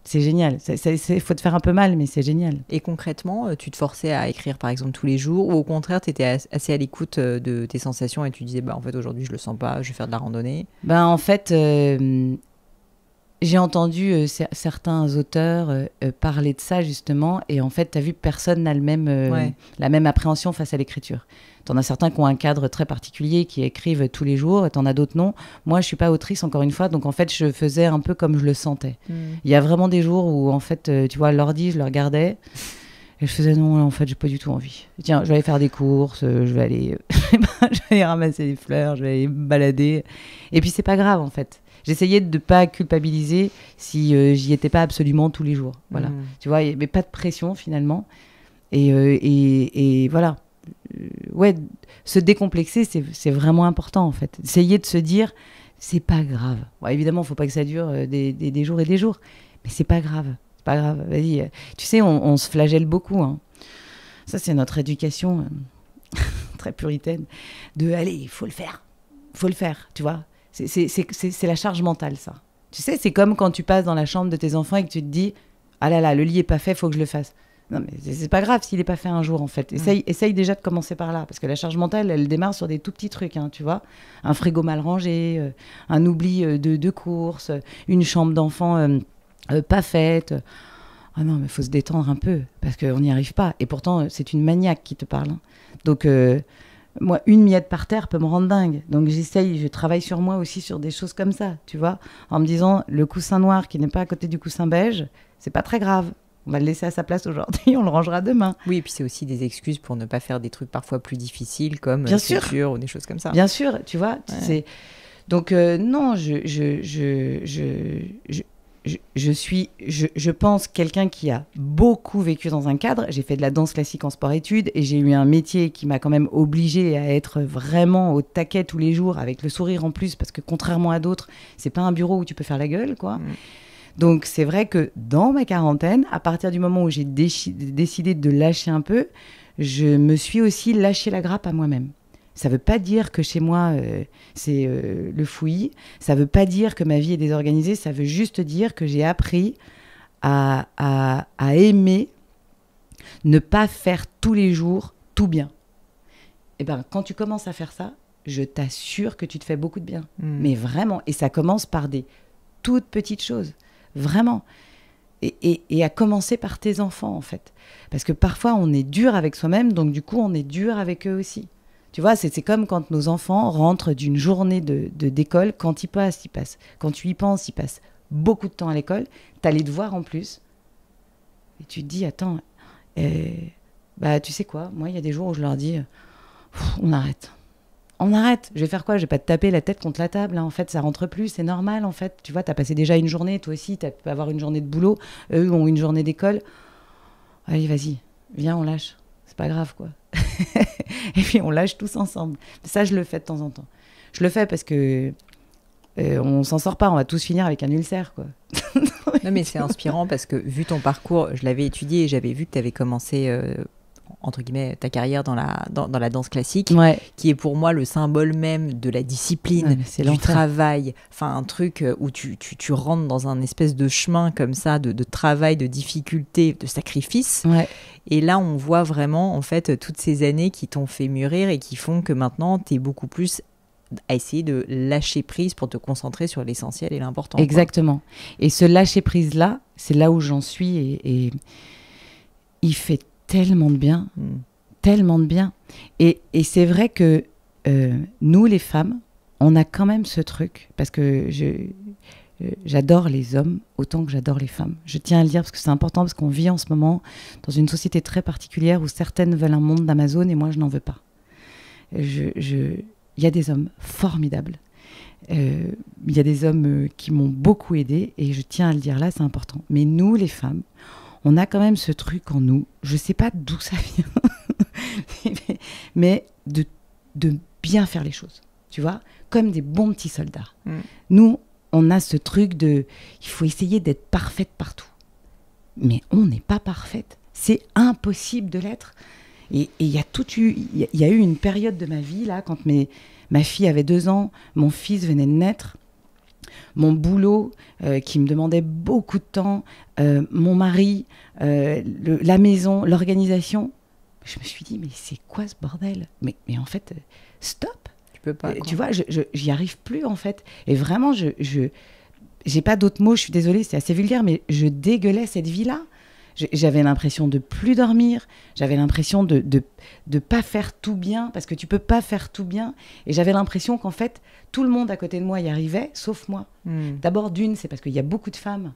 faut te faire un peu mal, mais c'est génial. Et concrètement, tu te forçais à écrire par exemple tous les jours, ou au contraire tu étais assez à l'écoute de tes sensations et tu disais en fait aujourd'hui je le sens pas, je vais faire de la randonnée? En fait J'ai entendu certains auteurs parler de ça, justement, et en fait, tu as vu, personne n'a la même appréhension face à l'écriture. T'en as certains qui ont un cadre très particulier, qui écrivent tous les jours, et t'en as d'autres non. Moi, je suis pas autrice, encore une fois, donc en fait, je faisais un peu comme je le sentais. Il y a vraiment des jours où, en fait, tu vois, l'ordi, je le regardais, et je faisais non, en fait, j'ai pas du tout envie. Tiens, je vais aller faire des courses, je vais aller ramasser des fleurs, je vais aller me balader. Et puis, c'est pas grave, en fait. J'essayais de ne pas culpabiliser si j'y étais pas absolument tous les jours. Voilà. Tu vois, il n'y avait pas de pression, finalement. Et voilà. Ouais, se décomplexer, c'est vraiment important, en fait. Essayer de se dire, c'est pas grave. Bon, évidemment, il ne faut pas que ça dure des jours et des jours, mais c'est pas grave. C'est pas grave. Vas-y. Tu sais, on se flagelle beaucoup. Hein. Ça, c'est notre éducation très puritaine. Allez, il faut le faire. Il faut le faire, tu vois. C'est la charge mentale, ça. Tu sais, c'est comme quand tu passes dans la chambre de tes enfants et que tu te dis, ah là là, le lit est pas fait, il faut que je le fasse. Non, mais c'est pas grave s'il n'est pas fait un jour, en fait. Essaye déjà de commencer par là. Parce que la charge mentale, elle démarre sur des tout petits trucs, hein, tu vois. Un frigo mal rangé, un oubli de courses, une chambre d'enfant pas faite. Ah non, mais il faut se détendre un peu, parce qu'on n'y arrive pas. Et pourtant, c'est une maniaque qui te parle. Hein. Donc, moi, une miette par terre peut me rendre dingue. Donc, je travaille sur moi aussi sur des choses comme ça, tu vois. En me disant, le coussin noir qui n'est pas à côté du coussin beige, c'est pas très grave. On va le laisser à sa place aujourd'hui, on le rangera demain. Oui, et puis c'est aussi des excuses pour ne pas faire des trucs parfois plus difficiles comme l'écriture ou des choses comme ça. Bien sûr, tu vois. Ouais. Donc non, je pense quelqu'un qui a beaucoup vécu dans un cadre. J'ai fait de la danse classique en sport-études et j'ai eu un métier qui m'a quand même obligée à être vraiment au taquet tous les jours avec le sourire en plus parce que contrairement à d'autres, c'est pas un bureau où tu peux faire la gueule, quoi. Donc, c'est vrai que dans ma quarantaine, à partir du moment où j'ai décidé de lâcher un peu, je me suis aussi lâché la grappe à moi-même. Ça ne veut pas dire que chez moi, c'est le fouillis. Ça ne veut pas dire que ma vie est désorganisée. Ça veut juste dire que j'ai appris à aimer ne pas faire tous les jours tout bien. Et bien, quand tu commences à faire ça, je t'assure que tu te fais beaucoup de bien. Mais vraiment. Et ça commence par des toutes petites choses. Vraiment. Et à commencer par tes enfants, en fait. Parce que parfois, on est dur avec soi-même, donc du coup, on est dur avec eux aussi. Tu vois, c'est comme quand nos enfants rentrent d'une journée d'école, quand ils passent. Quand tu y penses, ils passent beaucoup de temps à l'école, tu as les devoirs en plus. Et tu te dis, attends, tu sais quoi, moi, il y a des jours où je leur dis, on arrête. On arrête. Je vais faire quoi? Je vais pas te taper la tête contre la table. Hein. En fait, ça rentre plus. C'est normal, en fait. Tu vois, tu as passé déjà une journée. Toi aussi, tu peux avoir une journée de boulot. Eux ont une journée d'école. Allez, vas-y. Viens, on lâche. C'est pas grave, quoi. Et puis, on lâche tous ensemble. Ça, je le fais de temps en temps. Je le fais parce que on s'en sort pas. On va tous finir avec un ulcère, quoi. Non, mais c'est inspirant parce que, vu ton parcours, je l'avais étudié et j'avais vu que tu avais commencé... entre guillemets, ta carrière dans la danse classique, qui est pour moi le symbole même de la discipline, du travail, enfin un truc où tu rentres dans un espèce de chemin comme ça, de travail, de difficulté, de sacrifice. Et là, on voit vraiment, en fait, toutes ces années qui t'ont fait mûrir et qui font que maintenant, t'es beaucoup plus à essayer de lâcher prise pour te concentrer sur l'essentiel et l'important. Exactement. Quoi. Et ce lâcher prise-là, c'est là où j'en suis et il fait tellement de bien, tellement de bien. Et c'est vrai que nous, les femmes, on a quand même ce truc, parce que j'adore les hommes autant que j'adore les femmes. Je tiens à le dire parce que c'est important, parce qu'on vit en ce moment dans une société très particulière où certaines veulent un monde d'Amazon et moi, je n'en veux pas. Il y a des hommes formidables. Il y a des hommes qui m'ont beaucoup aidée et je tiens à le dire là, c'est important. Mais nous, les femmes, on a quand même ce truc en nous, je ne sais pas d'où ça vient, mais de bien faire les choses, tu vois, comme des bons petits soldats. Nous, on a ce truc il faut essayer d'être parfaite partout. Mais on n'est pas parfaite, c'est impossible de l'être. Et il y a eu une période de ma vie, là, quand ma fille avait 2 ans, mon fils venait de naître, mon boulot qui me demandait beaucoup de temps, mon mari, la maison, l'organisation. Je me suis dit, mais c'est quoi ce bordel ? Mais en fait, stop. Tu peux pas. Tu vois, j'y arrive plus en fait. Et vraiment, j'ai pas d'autres mots, je suis désolée, c'est assez vulgaire, mais je dégueulais cette vie-là. J'avais l'impression de plus dormir, j'avais l'impression de pas faire tout bien, parce que tu peux pas faire tout bien, et j'avais l'impression qu'en fait, tout le monde à côté de moi y arrivait, sauf moi. D'abord, c'est parce qu'il y a beaucoup de femmes,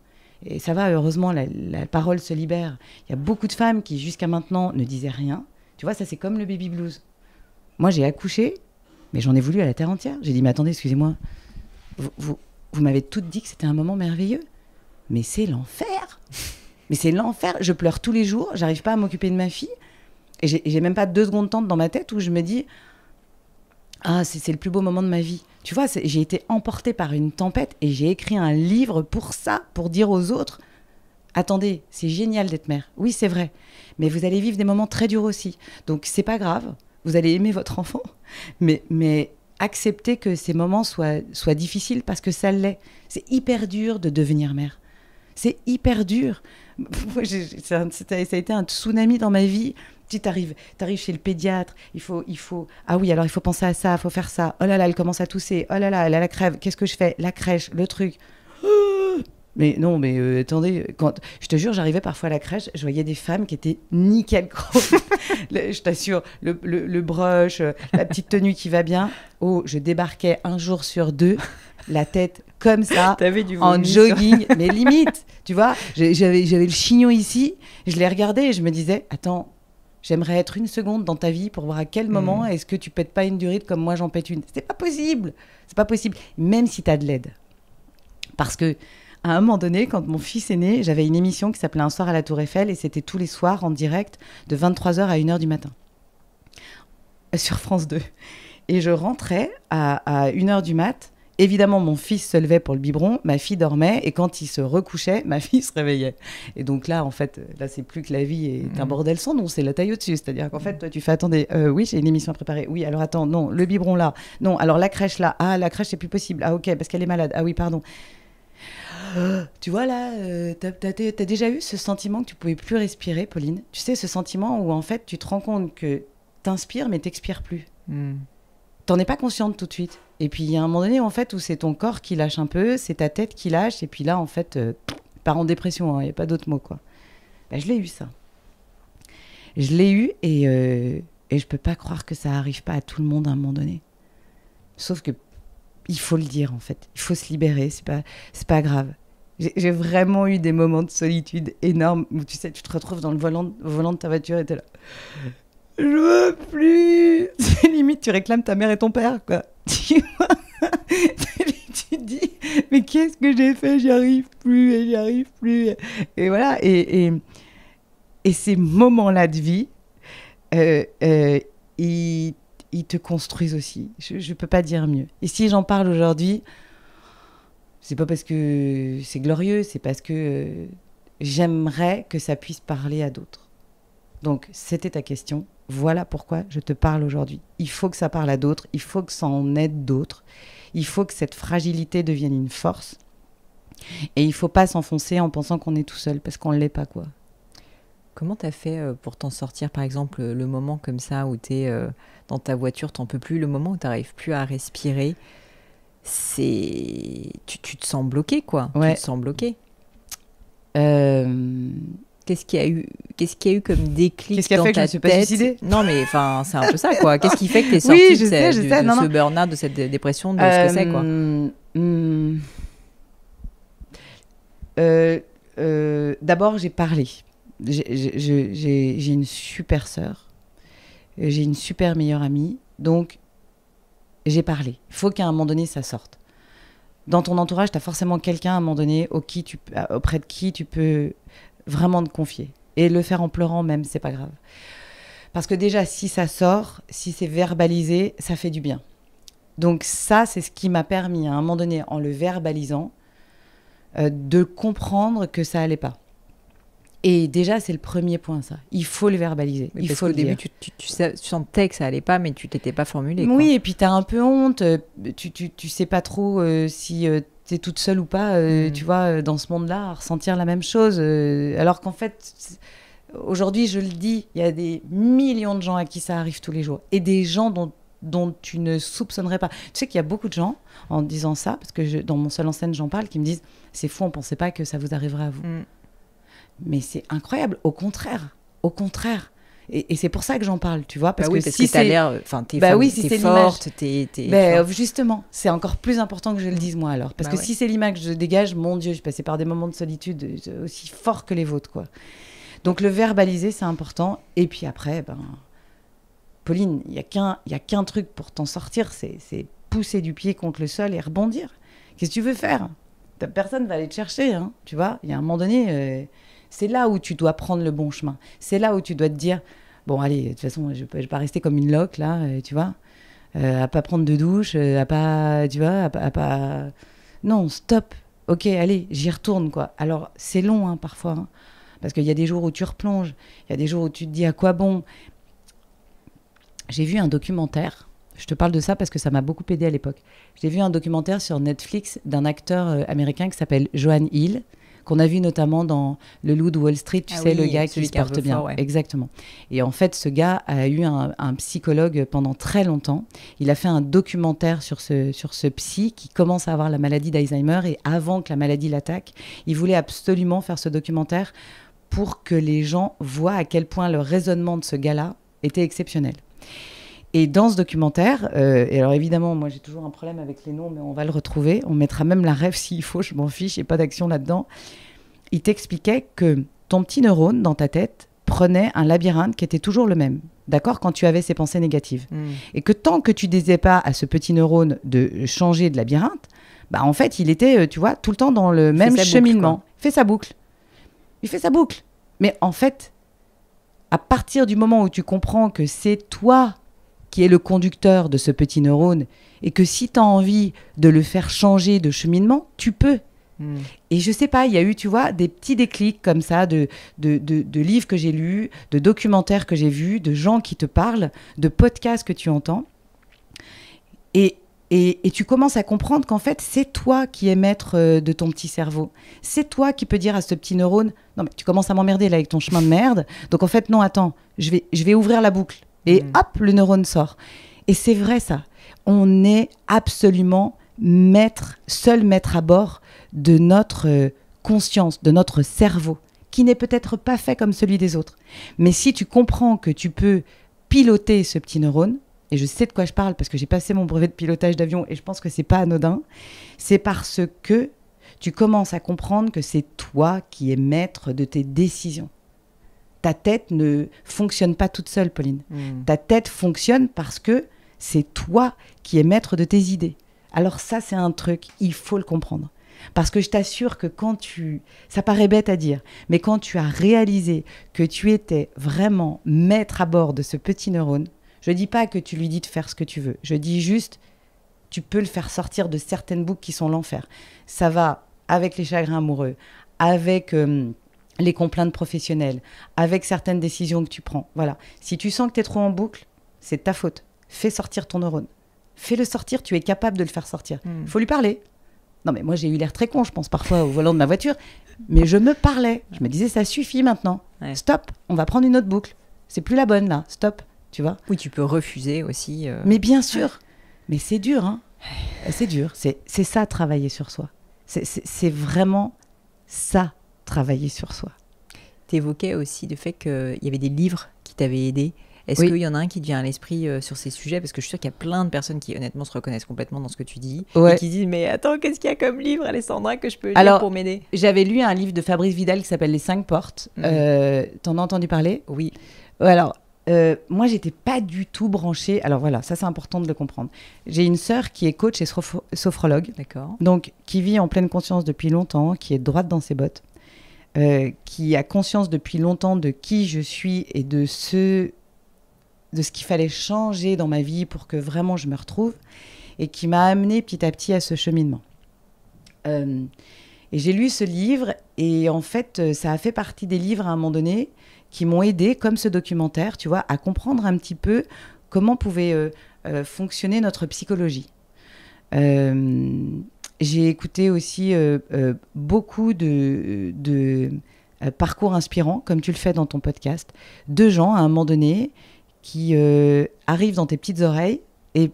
et ça va, heureusement, la parole se libère. Il y a beaucoup de femmes qui, jusqu'à maintenant, ne disaient rien. Tu vois, ça, c'est comme le baby blues. Moi, j'ai accouché, mais j'en ai voulu à la terre entière. J'ai dit, mais attendez, excusez-moi, vous m'avez toutes dit que c'était un moment merveilleux, mais c'est l'enfer. Mais c'est l'enfer, je pleure tous les jours, j'arrive pas à m'occuper de ma fille, et j'ai même pas 2 secondes de temps dans ma tête où je me dis « Ah, c'est le plus beau moment de ma vie ». Tu vois, j'ai été emportée par une tempête, et j'ai écrit un livre pour ça, pour dire aux autres « Attendez, c'est génial d'être mère, oui c'est vrai, mais vous allez vivre des moments très durs aussi, donc c'est pas grave, vous allez aimer votre enfant, mais acceptez que ces moments soient difficiles parce que ça l'est. C'est hyper dur de devenir mère. C'est hyper dur. Ça a été un tsunami dans ma vie. Tu t'arrives chez le pédiatre, il faut... Ah oui, alors il faut penser à ça, il faut faire ça. Oh là là, elle commence à tousser. Oh là là, elle a la crève. Qu'est-ce que je fais? La crèche, le truc. Mais non, mais attendez, je te jure, j'arrivais parfois à la crèche, je voyais des femmes qui étaient nickel chrome. Je t'assure, le brush, la petite tenue qui va bien. Oh, je débarquais un jour sur 2, la tête comme ça, en jogging, mais limite, tu vois, j'avais le chignon ici, je les regardais et je me disais, attends, j'aimerais être une seconde dans ta vie pour voir à quel moment est-ce que tu pètes pas une durite comme moi j'en pète une. C'est pas possible, même si tu as de l'aide. Parce que à un moment donné, quand mon fils est né, j'avais une émission qui s'appelait Un soir à la Tour Eiffel, et c'était tous les soirs en direct de 23h à 1h du matin sur France 2. Et je rentrais à 1h du mat. Évidemment, mon fils se levait pour le biberon, ma fille dormait, et quand il se recouchait, ma fille se réveillait. Et donc là, en fait, c'est plus que la vie est un bordel sans nom, c'est la taille au-dessus. C'est-à-dire qu'en fait, toi, tu fais, attendez, oui, j'ai une émission à préparer. Oui, alors attends, non, le biberon là. Non, alors la crèche là. Ah, la crèche, c'est plus possible. Ah, ok, parce qu'elle est malade. Ah oui, pardon. Tu vois là, t'as déjà eu ce sentiment que tu pouvais plus respirer, Pauline? Tu sais, ce sentiment où en fait tu te rends compte que t'inspires mais t'expires plus. T'en es pas consciente tout de suite. Et puis il y a un moment donné en fait où c'est ton corps qui lâche un peu, c'est ta tête qui lâche, et puis là en fait, part en dépression, y a pas d'autre mot quoi. Ben, je l'ai eu ça. Je l'ai eu et je peux pas croire que ça arrive pas à tout le monde à un moment donné. Sauf que il faut le dire en fait, il faut se libérer, c'est pas grave. J'ai vraiment eu des moments de solitude énormes où tu sais, tu te retrouves dans le volant de ta voiture et t'es là, je veux plus. C'est limite, tu réclames ta mère et ton père quoi. Tu vois, tu te dis, mais qu'est-ce que j'ai fait? J'y arrive plus. Et voilà, et ces moments-là de vie, ils te construisent aussi. Je peux pas dire mieux. Et si j'en parle aujourd'hui, c'est pas parce que c'est glorieux, c'est parce que j'aimerais que ça puisse parler à d'autres. Donc, c'était ta question. Voilà pourquoi je te parle aujourd'hui. Il faut que ça parle à d'autres, il faut que ça en aide d'autres, il faut que cette fragilité devienne une force, et il faut pas s'enfoncer en pensant qu'on est tout seul, parce qu'on l'est pas, quoi. Comment t'as fait pour t'en sortir, par exemple, le moment comme ça où t'es dans ta voiture, t'en peux plus, le moment où t'arrives plus à respirer, tu te sens bloqué, quoi. Ouais. Tu te sens bloqué. Qu'est-ce qu'il y a eu comme déclic Qu'est-ce qui a dans fait que ta je me suis pas tête? suicidée? Non, mais enfin, c'est un peu ça, quoi. Qu'est-ce qui fait que t'es sortie Oui, je de sais, ce burn-out, de cette dépression, de ce que c'est, quoi? D'abord, j'ai parlé. J'ai une super sœur, j'ai une super meilleure amie, donc j'ai parlé. Il faut qu'à un moment donné, ça sorte. Dans ton entourage, tu as forcément quelqu'un à un moment donné auprès de qui tu peux vraiment te confier. Et le faire en pleurant même, c'est pas grave. Parce que déjà, si ça sort, si c'est verbalisé, ça fait du bien. Donc ça, c'est ce qui m'a permis, à un moment donné, en le verbalisant, de comprendre que ça allait pas. Et déjà, c'est le premier point, ça. Il faut le verbaliser. Oui, il faut au le début, dire. tu sentais que ça allait pas, mais tu t'étais pas formulé, quoi. Oui, et puis tu as un peu honte. Tu sais pas trop si tu es toute seule ou pas, tu vois, dans ce monde-là, à ressentir la même chose. Alors qu'en fait, aujourd'hui, je le dis, il y a des millions de gens à qui ça arrive tous les jours. Et des gens dont dont tu ne soupçonnerais pas. Tu sais qu'il y a beaucoup de gens, en disant ça, parce que dans mon seul en scène, j'en parle, qui me disent « c'est fou, on ne pensait pas que ça vous arriverait à vous ». Mais c'est incroyable, au contraire. Et c'est pour ça que j'en parle, tu vois, parce que si t'as l'air, enfin, t'es si forte, justement, c'est encore plus important que je le dise moi alors, parce que si c'est l'image que je dégage, mon Dieu, je passais par des moments de solitude aussi forts que les vôtres, quoi. Donc le verbaliser, c'est important. Et puis après, Pauline, il y a qu'un truc pour t'en sortir, c'est pousser du pied contre le sol et rebondir. Qu'est-ce que tu veux faire ? Personne va aller te chercher, hein, tu vois. Il y a un moment donné, c'est là où tu dois prendre le bon chemin. C'est là où tu dois te dire, bon, allez, de toute façon, je vais pas rester comme une loque, là, tu vois, à pas prendre de douche, à pas, tu vois, à pas... Non, stop. Ok, allez, j'y retourne, quoi. Alors, c'est long, hein, parfois, hein, parce qu'il y a des jours où tu replonges, il y a des jours où tu te dis à quoi bon. J'ai vu un documentaire, je te parle de ça parce que ça m'a beaucoup aidé à l'époque. J'ai vu un documentaire sur Netflix d'un acteur américain qui s'appelle Joan Hill, qu'on a vu notamment dans Le Loup de Wall Street, tu sais, le gars qui se porte bien. Fort, Exactement. Et en fait, ce gars a eu un psychologue pendant très longtemps. Il a fait un documentaire sur ce psy qui commence à avoir la maladie d'Alzheimer, et avant que la maladie l'attaque, il voulait absolument faire ce documentaire pour que les gens voient à quel point le raisonnement de ce gars-là était exceptionnel. Et dans ce documentaire, et alors évidemment, moi j'ai toujours un problème avec les noms, mais on va le retrouver, on mettra même la ref s'il faut, je m'en fiche, il n'y a pas d'action là-dedans. Il t'expliquait que ton petit neurone dans ta tête prenait un labyrinthe qui était toujours le même, d'accord, quand tu avais ces pensées négatives. Et que tant que tu ne disais pas à ce petit neurone de changer de labyrinthe, en fait, il était, tu vois, tout le temps dans le même cheminement. Il fait sa boucle. Mais en fait, à partir du moment où tu comprends que c'est toi qui est le conducteur de ce petit neurone, et que si tu as envie de le faire changer de cheminement, tu peux. Et je sais pas, il y a eu, tu vois, des petits déclics comme ça, de livres que j'ai lus, de documentaires que j'ai vus, de gens qui te parlent, de podcasts que tu entends. Et tu commences à comprendre qu'en fait, c'est toi qui es maître de ton petit cerveau. C'est toi qui peux dire à ce petit neurone, non mais tu commences à m'emmerder là avec ton chemin de merde, donc en fait, non, attends, je vais ouvrir la boucle. Et hop, le neurone sort. Et c'est vrai ça. On est absolument seul maître à bord de notre conscience, de notre cerveau, qui n'est peut-être pas fait comme celui des autres. Mais si tu comprends que tu peux piloter ce petit neurone, et je sais de quoi je parle parce que j'ai passé mon brevet de pilotage d'avion et je pense que c'est pas anodin, c'est parce que tu commences à comprendre que c'est toi qui es maître de tes décisions. Ta tête ne fonctionne pas toute seule, Pauline. Ta tête fonctionne parce que c'est toi qui es maître de tes idées. Alors ça, c'est un truc, il faut le comprendre. Parce que je t'assure que ça paraît bête à dire, mais quand tu as réalisé que tu étais vraiment maître à bord de ce petit neurone, je ne dis pas que tu lui dis de faire ce que tu veux. Je dis juste, tu peux le faire sortir de certaines boucles qui sont l'enfer. Ça va avec les chagrins amoureux, avec... les complaintes professionnelles, avec certaines décisions que tu prends. Voilà. Si tu sens que tu es trop en boucle, c'est de ta faute. Fais sortir ton neurone. Fais-le sortir, tu es capable de le faire sortir. Il faut lui parler. Non, mais moi, j'ai eu l'air très con, je pense, parfois, au volant de ma voiture. Mais je me parlais. Je me disais, ça suffit maintenant. Ouais. Stop, on va prendre une autre boucle. C'est plus la bonne, là. Stop, tu vois. Oui, tu peux refuser aussi. Mais bien sûr. Mais c'est dur, hein. C'est dur. C'est ça, travailler sur soi. C'est vraiment ça. Travailler sur soi. Tu évoquais aussi le fait qu'il y avait des livres qui t'avaient aidé. Est-ce qu'il y en a un qui te vient à l'esprit sur ces sujets ? Parce que je suis sûre qu'il y a plein de personnes qui honnêtement se reconnaissent complètement dans ce que tu dis et qui disent mais attends, qu'est-ce qu'il y a comme livre, Alessandra, que je peux lire pour m'aider ? J'avais lu un livre de Fabrice Vidal qui s'appelle Les 5 portes. T'en as entendu parler ? Oui. Alors, moi, j'étais pas du tout branchée. Alors voilà, ça c'est important de le comprendre. J'ai une sœur qui est coach et sophrologue. D'accord. Donc, qui vit en pleine conscience depuis longtemps, qui est droite dans ses bottes. Qui a conscience depuis longtemps de qui je suis et de ce qu'il fallait changer dans ma vie pour que vraiment je me retrouve, et qui m'a amenée petit à petit à ce cheminement. Et j'ai lu ce livre, et en fait, ça a fait partie des livres à un moment donné qui m'ont aidée, comme ce documentaire, tu vois, à comprendre un petit peu comment pouvait fonctionner notre psychologie. J'ai écouté aussi beaucoup de parcours inspirants, comme tu le fais dans ton podcast, de gens, à un moment donné, qui arrivent dans tes petites oreilles Et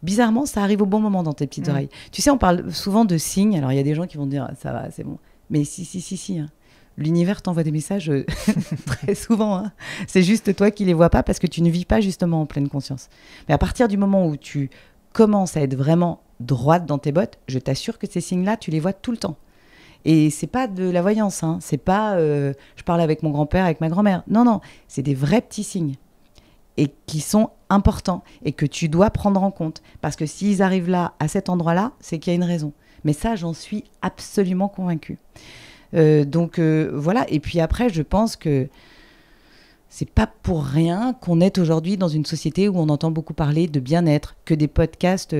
bizarrement, ça arrive au bon moment dans tes petites oreilles. Tu sais, on parle souvent de signes. Alors, il y a des gens qui vont dire, ça va, c'est bon. Mais si. Hein. L'univers t'envoie des messages très souvent. Hein. C'est juste toi qui les vois pas parce que tu ne vis pas justement en pleine conscience. Mais à partir du moment où tu commences à être vraiment droite dans tes bottes, je t'assure que ces signes-là, tu les vois tout le temps. Et c'est pas de la voyance. Hein. C'est pas je parle avec mon grand-père, avec ma grand-mère. Non. C'est des vrais petits signes. Et qui sont importants et que tu dois prendre en compte. Parce que s'ils arrivent là, à cet endroit-là, c'est qu'il y a une raison. Mais ça, j'en suis absolument convaincue. Donc voilà. Et puis après, je pense que c'est pas pour rien qu'on est aujourd'hui dans une société où on entend beaucoup parler de bien-être, que des podcasts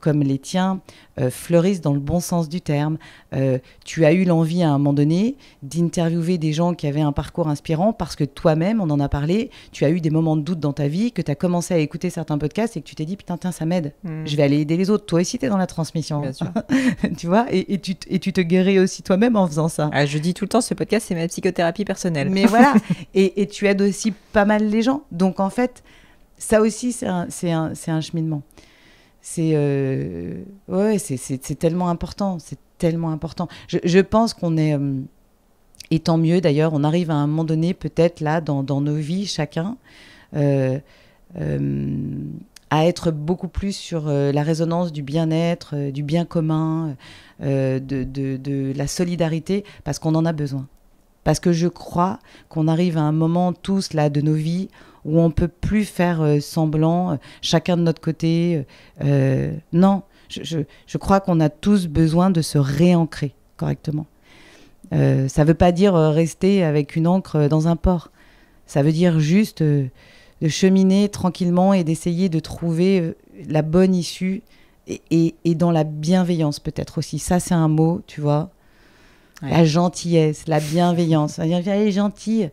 comme les tiens fleurissent dans le bon sens du terme. Tu as eu l'envie à un moment donné d'interviewer des gens qui avaient un parcours inspirant parce que toi-même, on en a parlé, tu as eu des moments de doute dans ta vie, que tu as commencé à écouter certains podcasts et que tu t'es dit, putain, ça m'aide, je vais aller aider les autres. Toi aussi, tu es dans la transmission. Bien sûr. Tu vois, et tu te guéris aussi toi-même en faisant ça. Je dis tout le temps, ce podcast, c'est ma psychothérapie personnelle. Mais voilà, et tu aides aussi pas mal les gens. Donc en fait, ça aussi, c'est un cheminement. C'est tellement important. C'est tellement important. Je pense qu'on est... et tant mieux, d'ailleurs, on arrive à un moment donné, peut-être là, dans nos vies, chacun, à être beaucoup plus sur la résonance du bien-être, du bien commun, de la solidarité, parce qu'on en a besoin. Parce que je crois qu'on arrive à un moment tous là de nos vies où on ne peut plus faire semblant, chacun de notre côté. Non, je crois qu'on a tous besoin de se réancrer correctement. Ça ne veut pas dire rester avec une ancre dans un port. Ça veut dire juste de cheminer tranquillement et d'essayer de trouver la bonne issue et dans la bienveillance peut-être aussi. Ça, c'est un mot, tu vois. Ouais. La gentillesse, la bienveillance. Elle est gentille.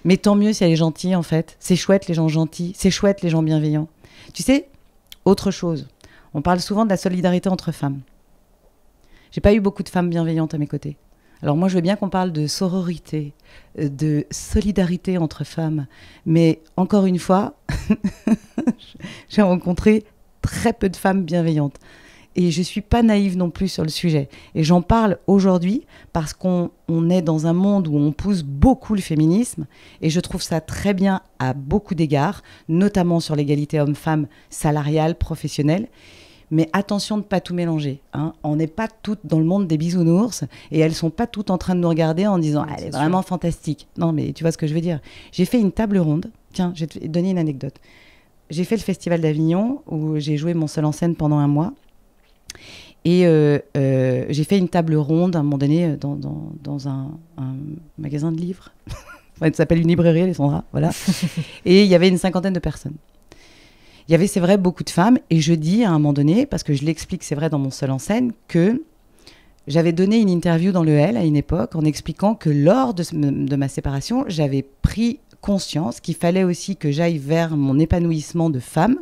Mais tant mieux si elle est gentille, en fait. C'est chouette, les gens gentils. C'est chouette, les gens bienveillants. Tu sais, autre chose. On parle souvent de la solidarité entre femmes. J'ai pas eu beaucoup de femmes bienveillantes à mes côtés. Alors moi, je veux bien qu'on parle de sororité, de solidarité entre femmes. Mais encore une fois, j'ai rencontré très peu de femmes bienveillantes. Et je ne suis pas naïve non plus sur le sujet. Et j'en parle aujourd'hui parce qu'on est dans un monde où on pousse beaucoup le féminisme. Et je trouve ça très bien à beaucoup d'égards, notamment sur l'égalité homme-femme salariale, professionnelle. Mais attention de ne pas tout mélanger. Hein. On n'est pas toutes dans le monde des bisounours et elles ne sont pas toutes en train de nous regarder en disant « Elle est vraiment fantastique ». Non, mais tu vois ce que je veux dire. J'ai fait une table ronde. Tiens, je vais te donner une anecdote. J'ai fait le Festival d'Avignon où j'ai joué mon seul en scène pendant 1 mois. Et j'ai fait une table ronde à un moment donné dans un magasin de livres. Enfin, ça s'appelle une librairie, Alessandra. Voilà. Et il y avait une 50aine de personnes. Il y avait, c'est vrai, beaucoup de femmes. Et je dis à un moment donné, parce que je l'explique, c'est vrai, dans mon seul en scène, que j'avais donné une interview dans le L à une époque en expliquant que lors de ma séparation, j'avais pris conscience qu'il fallait aussi que j'aille vers mon épanouissement de femme,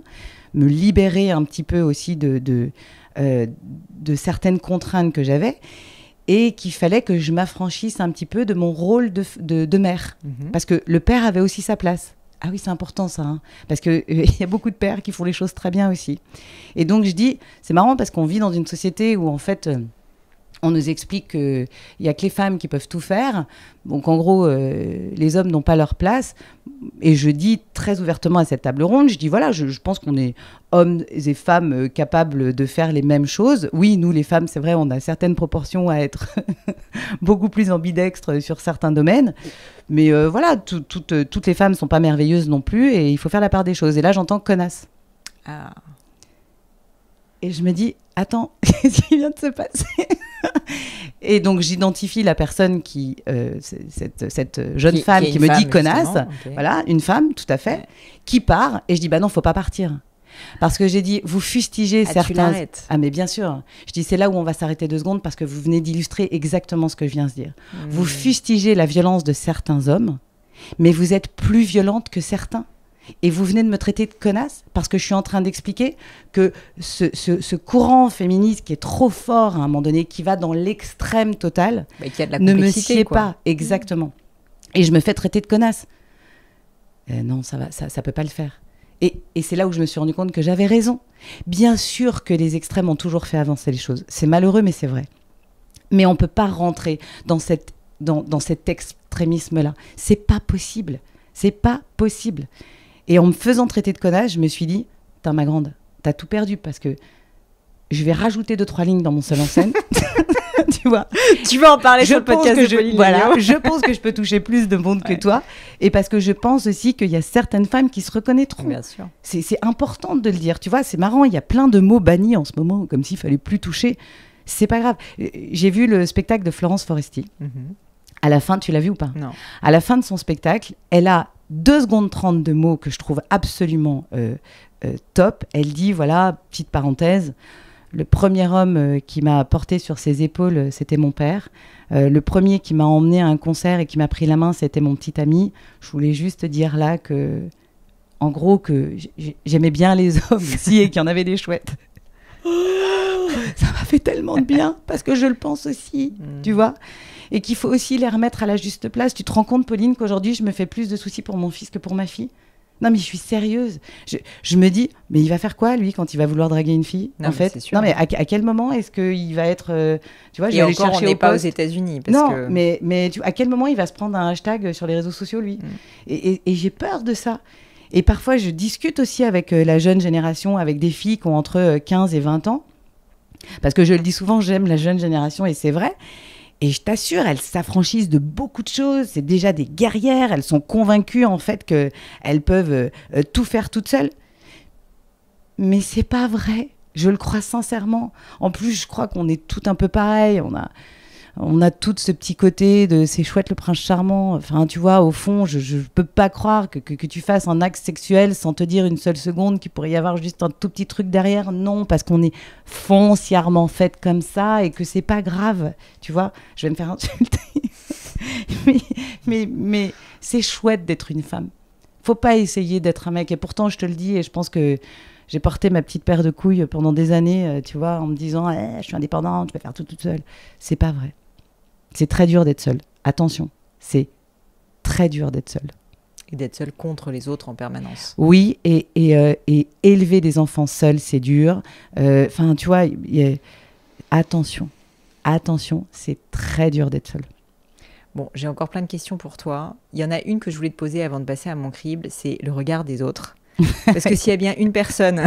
me libérer un petit peu aussi de certaines contraintes que j'avais et qu'il fallait que je m'affranchisse un petit peu de mon rôle de mère. Parce que le père avait aussi sa place. Ah oui, c'est important ça, hein, parce qu'il y a beaucoup de pères qui font les choses très bien aussi. Et donc je dis, c'est marrant parce qu'on vit dans une société où en fait... on nous explique qu'il n'y a que les femmes qui peuvent tout faire. Donc, en gros, les hommes n'ont pas leur place. Et je dis très ouvertement à cette table ronde, je dis, voilà, je pense qu'on est hommes et femmes capables de faire les mêmes choses. Oui, nous, les femmes, c'est vrai, on a certaines proportions à être beaucoup plus ambidextres sur certains domaines. Mais voilà, toutes les femmes ne sont pas merveilleuses non plus. Et il faut faire la part des choses. Et là, j'entends connasse. Ah. Et je me dis, attends, qu'est-ce qui vient de se passer ? Et donc j'identifie la personne qui, cette jeune femme qui me dit connasse, okay. Voilà, une femme, tout à fait, ouais. Qui part, et je dis bah non, faut pas partir. Parce que j'ai dit, vous fustigez certains... Tu l'arrêtes. Ah mais bien sûr, je dis c'est là où on va s'arrêter 2 secondes parce que vous venez d'illustrer exactement ce que je viens de dire. Vous fustigez la violence de certains hommes, mais vous êtes plus violente que certains. Et vous venez de me traiter de connasse parce que je suis en train d'expliquer que ce courant féministe qui est trop fort à un moment donné, qui va dans l'extrême total, ne me sied pas. Exactement. Et je me fais traiter de connasse. Non, ça peut pas le faire. Et c'est là où je me suis rendu compte que j'avais raison. Bien sûr que les extrêmes ont toujours fait avancer les choses. C'est malheureux, mais c'est vrai. Mais on ne peut pas rentrer dans cet extrémisme-là. C'est pas possible. C'est pas possible. Et en me faisant traiter de connasse, je me suis dit, putain, ma grande, t'as tout perdu parce que je vais rajouter 2-3 lignes dans mon seul en scène. Tu vois, tu vas en parler sur le podcast de Pauline Léniaud. Je pense que je peux toucher plus de monde que toi. Et parce que je pense aussi qu'il y a certaines femmes qui se reconnaîtront. Bien sûr. C'est important de le dire. Tu vois, c'est marrant, il y a plein de mots bannis en ce moment, comme s'il fallait plus toucher. C'est pas grave. J'ai vu le spectacle de Florence Foresti. À la fin, tu l'as vu ou pas? Non. À la fin de son spectacle, elle a 2 secondes 30 de mots que je trouve absolument top. Elle dit, voilà, petite parenthèse, le premier homme qui m'a porté sur ses épaules, c'était mon père. Le premier qui m'a emmené à un concert et qui m'a pris la main, c'était mon petit ami. Je voulais juste dire là que, en gros, que j'aimais bien les hommes aussi et qu'il y en avait des chouettes. Ça m'a fait tellement de bien parce que je le pense aussi, tu vois. Et qu'il faut aussi les remettre à la juste place. Tu te rends compte, Pauline, qu'aujourd'hui, je me fais plus de soucis pour mon fils que pour ma fille? Non, mais je suis sérieuse. Je me dis, mais il va faire quoi, lui, quand il va vouloir draguer une fille? Non, en fait, sûr. Non, mais à quel moment est-ce qu'il va être... tu vois, je vais aller encore, chercher on n'est pas aux États-Unis. Non, mais à quel moment il va se prendre un hashtag sur les réseaux sociaux, lui? Et j'ai peur de ça. Et parfois, je discute aussi avec la jeune génération, avec des filles qui ont entre 15 et 20 ans. Parce que je le dis souvent, j'aime la jeune génération, et c'est vrai. Et je t'assure, elles s'affranchissent de beaucoup de choses. C'est déjà des guerrières. Elles sont convaincues, en fait, qu'elles peuvent tout faire toutes seules. Mais c'est pas vrai. Je le crois sincèrement. En plus, je crois qu'on est toutes un peu pareilles. On a tout ce petit côté de c'est chouette le prince charmant. Enfin, tu vois, au fond, je peux pas croire que tu fasses un acte sexuel sans te dire une seule seconde qu'il pourrait y avoir juste un tout petit truc derrière. Non, parce qu'on est foncièrement faites comme ça et que c'est pas grave. Tu vois, je vais me faire insulter. mais c'est chouette d'être une femme. Faut pas essayer d'être un mec. Et pourtant, je te le dis, et je pense que j'ai porté ma petite paire de couilles pendant des années, tu vois, en me disant je suis indépendante, je vais faire tout toute seule. C'est pas vrai. C'est très dur d'être seule. Attention, c'est très dur d'être seule. Et d'être seule contre les autres en permanence. Oui, et élever des enfants seuls, c'est dur. Enfin, tu vois, attention, c'est très dur d'être seule. Bon, j'ai encore plein de questions pour toi. Il y en a une que je voulais te poser avant de passer à mon crible, c'est le regard des autres. Parce que s'il y a bien une personne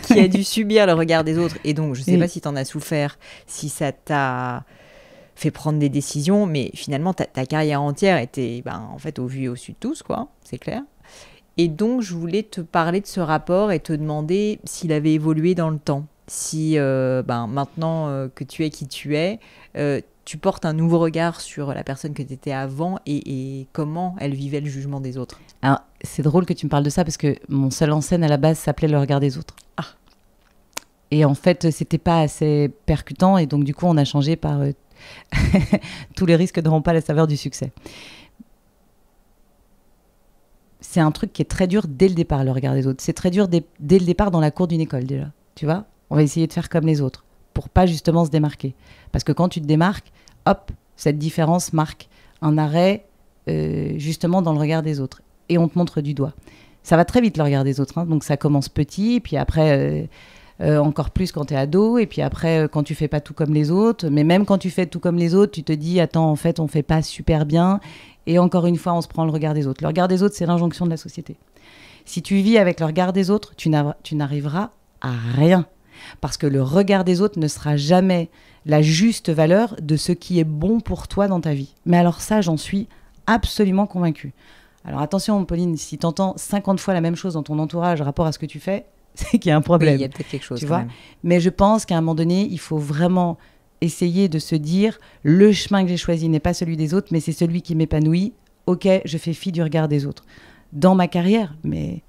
qui a dû subir le regard des autres, et donc je ne sais pas si tu en as souffert, si ça t'a fait prendre des décisions, mais finalement ta carrière entière était en fait au vu et au su de tous, quoi, c'est clair. Et donc je voulais te parler de ce rapport et te demander s'il avait évolué dans le temps. Si maintenant que tu es qui tu es, tu portes un nouveau regard sur la personne que tu étais avant et comment elle vivait le jugement des autres. Alors, c'est drôle que tu me parles de ça parce que mon seul en scène à la base s'appelait Le regard des autres. Ah. Et en fait, c'était pas assez percutant et donc du coup, on a changé par tous les risques n'auront pas la saveur du succès. C'est un truc qui est très dur dès le départ, le regard des autres. C'est très dur dès le départ dans la cour d'une école déjà. Tu vois, on va essayer de faire comme les autres pour pas justement se démarquer. Parce que quand tu te démarques, hop, cette différence marque un arrêt justement dans le regard des autres. Et on te montre du doigt. Ça va très vite le regard des autres, hein. Donc ça commence petit, puis après encore plus quand tu es ado, et puis après quand tu fais pas tout comme les autres. Mais même quand tu fais tout comme les autres, tu te dis, attends, en fait, on fait pas super bien. Et encore une fois, on se prend le regard des autres. Le regard des autres, c'est l'injonction de la société. Si tu vis avec le regard des autres, tu n'arriveras à rien. Parce que le regard des autres ne sera jamais la juste valeur de ce qui est bon pour toi dans ta vie. Mais alors ça, j'en suis absolument convaincue. Alors attention, Pauline, si tu entends 50 fois la même chose dans ton entourage rapport à ce que tu fais, c'est qu'il y a un problème. Oui, il y a peut-être quelque chose, tu vois. Mais je pense qu'à un moment donné, il faut vraiment essayer de se dire, le chemin que j'ai choisi n'est pas celui des autres, mais c'est celui qui m'épanouit. Ok, je fais fi du regard des autres. Dans ma carrière, mais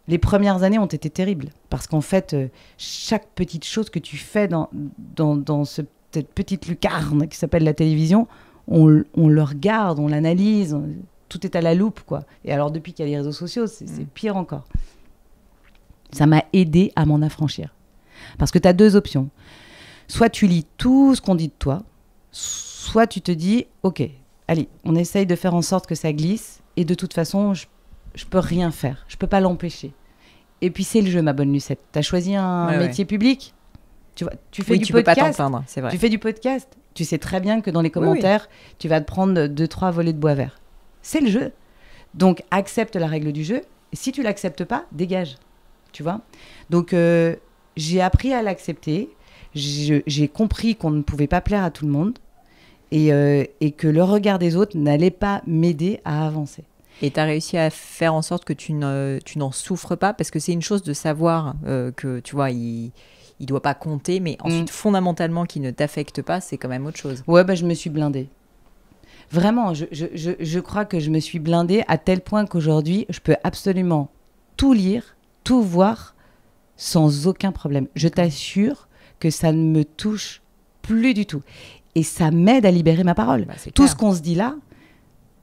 les premières années ont été terribles. Parce qu'en fait, chaque petite chose que tu fais dans cette petite lucarne qui s'appelle la télévision, on le regarde, on l'analyse, tout est à la loupe, quoi. Et alors, depuis qu'il y a les réseaux sociaux, c'est pire encore. Ça m'a aidé à m'en affranchir. Parce que tu as 2 options. Soit tu lis tout ce qu'on dit de toi, soit tu te dis, ok, allez, on essaye de faire en sorte que ça glisse, et de toute façon, je peux rien faire. Je peux pas l'empêcher. Et puis c'est le jeu, ma bonne Lucette. T'as choisi un métier public. Tu vois, tu fais du podcast. Peux pas t'en plaindre, c'est vrai. Tu fais du podcast. Tu sais très bien que dans les commentaires, tu vas te prendre 2-3 volets de bois vert. C'est le jeu. Donc accepte la règle du jeu. Et si tu l'acceptes pas, dégage. Tu vois. Donc j'ai appris à l'accepter. J'ai compris qu'on ne pouvait pas plaire à tout le monde et que le regard des autres n'allait pas m'aider à avancer. Et tu as réussi à faire en sorte que tu n'en souffres pas, parce que c'est une chose de savoir que, tu vois, il doit pas compter, mais ensuite, fondamentalement, qu'il ne t'affecte pas, c'est quand même autre chose. Ouais, bah, je me suis blindée. Vraiment, je crois que je me suis blindée à tel point qu'aujourd'hui, je peux absolument tout lire, tout voir, sans aucun problème. Je t'assure que ça ne me touche plus du tout. Et ça m'aide à libérer ma parole. Bah, tout ce qu'on se dit là,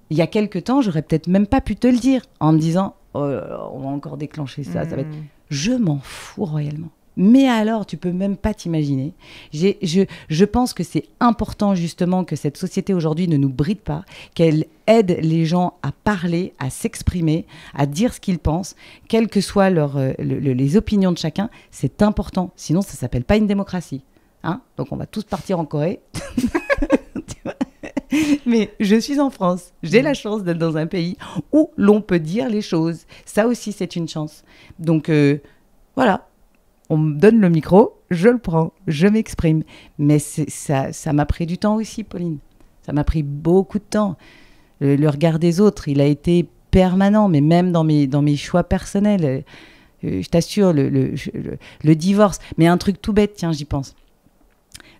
il y a quelques temps, j'aurais peut-être même pas pu te le dire en me disant oh, on va encore déclencher ça, ça va être... Je m'en fous royalement. Mais alors, tu peux même pas t'imaginer. Je pense que c'est important justement que cette société aujourd'hui ne nous bride pas, qu'elle aide les gens à parler, à s'exprimer, à dire ce qu'ils pensent, quelles que soient les opinions de chacun. C'est important. Sinon, ça s'appelle pas une démocratie. Hein? Donc, on va tous partir en Corée. Mais je suis en France. J'ai la chance d'être dans un pays où l'on peut dire les choses. Ça aussi, c'est une chance. Donc, voilà. On me donne le micro, je le prends, je m'exprime. Mais ça m'a pris du temps aussi, Pauline. Ça m'a pris beaucoup de temps. Le regard des autres, il a été permanent, mais même dans mes choix personnels. Je t'assure, le divorce. Mais un truc tout bête, tiens, j'y pense.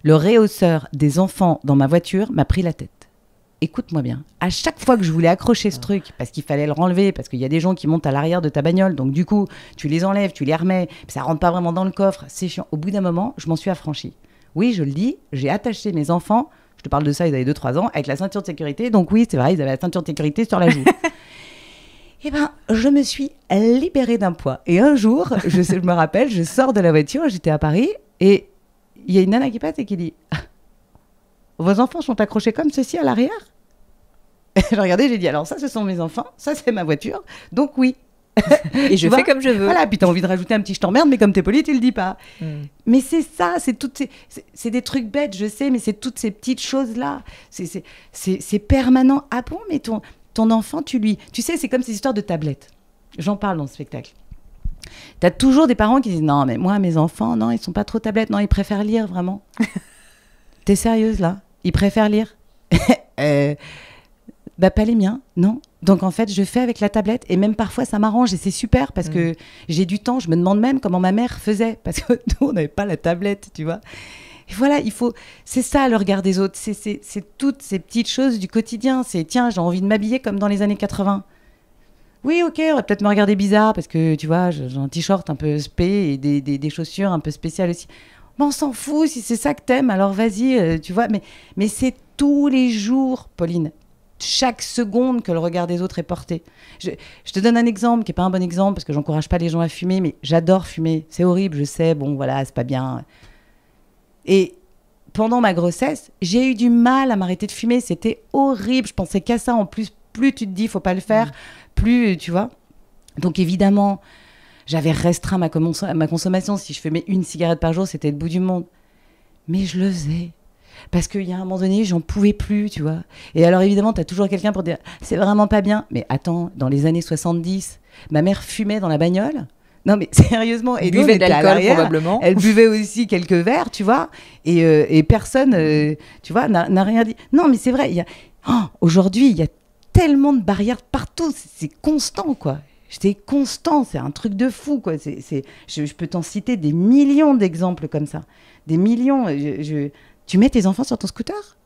Le réhausseur des enfants dans ma voiture m'a pris la tête. Écoute-moi bien, à chaque fois que je voulais accrocher ce truc, parce qu'il fallait le renlever, parce qu'il y a des gens qui montent à l'arrière de ta bagnole, donc du coup, tu les enlèves, tu les remets, puis ça rentre pas vraiment dans le coffre, c'est chiant. Au bout d'un moment, je m'en suis affranchie. Oui, je le dis, j'ai attaché mes enfants, je te parle de ça, ils avaient 2-3 ans, avec la ceinture de sécurité, donc oui, c'est vrai, ils avaient la ceinture de sécurité sur la joue. Eh ben, je me suis libérée d'un poids. Et un jour, je me rappelle, je sors de la voiture, j'étais à Paris, et il y a une nana qui passe et qui dit... Vos enfants sont accrochés comme ceci à l'arrière? J'ai regardé, j'ai dit, alors ça, ce sont mes enfants, ça, c'est ma voiture, donc oui. Et je fais comme je veux. Voilà, puis t'as envie de rajouter un petit je t'emmerde, mais comme t'es poli, tu le dis pas. Mais c'est ça, c'est des trucs bêtes, je sais, mais c'est toutes ces petites choses-là. C'est permanent. Ah bon, mais ton enfant, tu sais, c'est comme ces histoires de tablettes. J'en parle dans le spectacle. T'as toujours des parents qui disent, non, mais moi, mes enfants, non, ils sont pas trop tablettes, non, ils préfèrent lire, vraiment. T'es sérieuse, là? Ils préfèrent lire? Bah, pas les miens, non. Donc, en fait, je fais avec la tablette. Et même parfois, ça m'arrange. Et c'est super parce que j'ai du temps. Je me demande même comment ma mère faisait. Parce que nous, on n'avait pas la tablette, tu vois. Et voilà, c'est ça, le regard des autres. C'est toutes ces petites choses du quotidien. C'est, tiens, j'ai envie de m'habiller comme dans les années 80. Oui, ok, on va peut-être me regarder bizarre parce que, tu vois, j'ai un t-shirt un peu spé et des chaussures un peu spéciales aussi. Mais on s'en fout, si c'est ça que t'aimes, alors vas-y, tu vois. Mais c'est tous les jours, Pauline. Chaque seconde que le regard des autres est porté. Je te donne un exemple qui n'est pas un bon exemple parce que j'encourage pas les gens à fumer, mais j'adore fumer. C'est horrible, je sais, bon voilà, c'est pas bien. Et pendant ma grossesse, j'ai eu du mal à m'arrêter de fumer. C'était horrible, je pensais qu'à ça. En plus tu te dis, faut pas le faire, plus, tu vois. Donc évidemment, j'avais restreint ma consommation. Si je fumais 1 cigarette par jour, c'était le bout du monde. Mais je le faisais. Parce qu'il y a un moment donné, j'en pouvais plus, tu vois. Et alors, évidemment, tu as toujours quelqu'un pour dire « c'est vraiment pas bien ». Mais attends, dans les années 70, ma mère fumait dans la bagnole. Non, mais sérieusement. Et buvait de l'alcool, probablement. Elle buvait aussi quelques verres, tu vois. Et personne, tu vois, n'a rien dit. Non, mais c'est vrai. Aujourd'hui, il y a tellement de barrières partout. C'est constant, quoi. C'était constant. C'est un truc de fou, quoi. Je peux t'en citer des millions d'exemples comme ça. Des millions. Tu mets tes enfants sur ton scooter?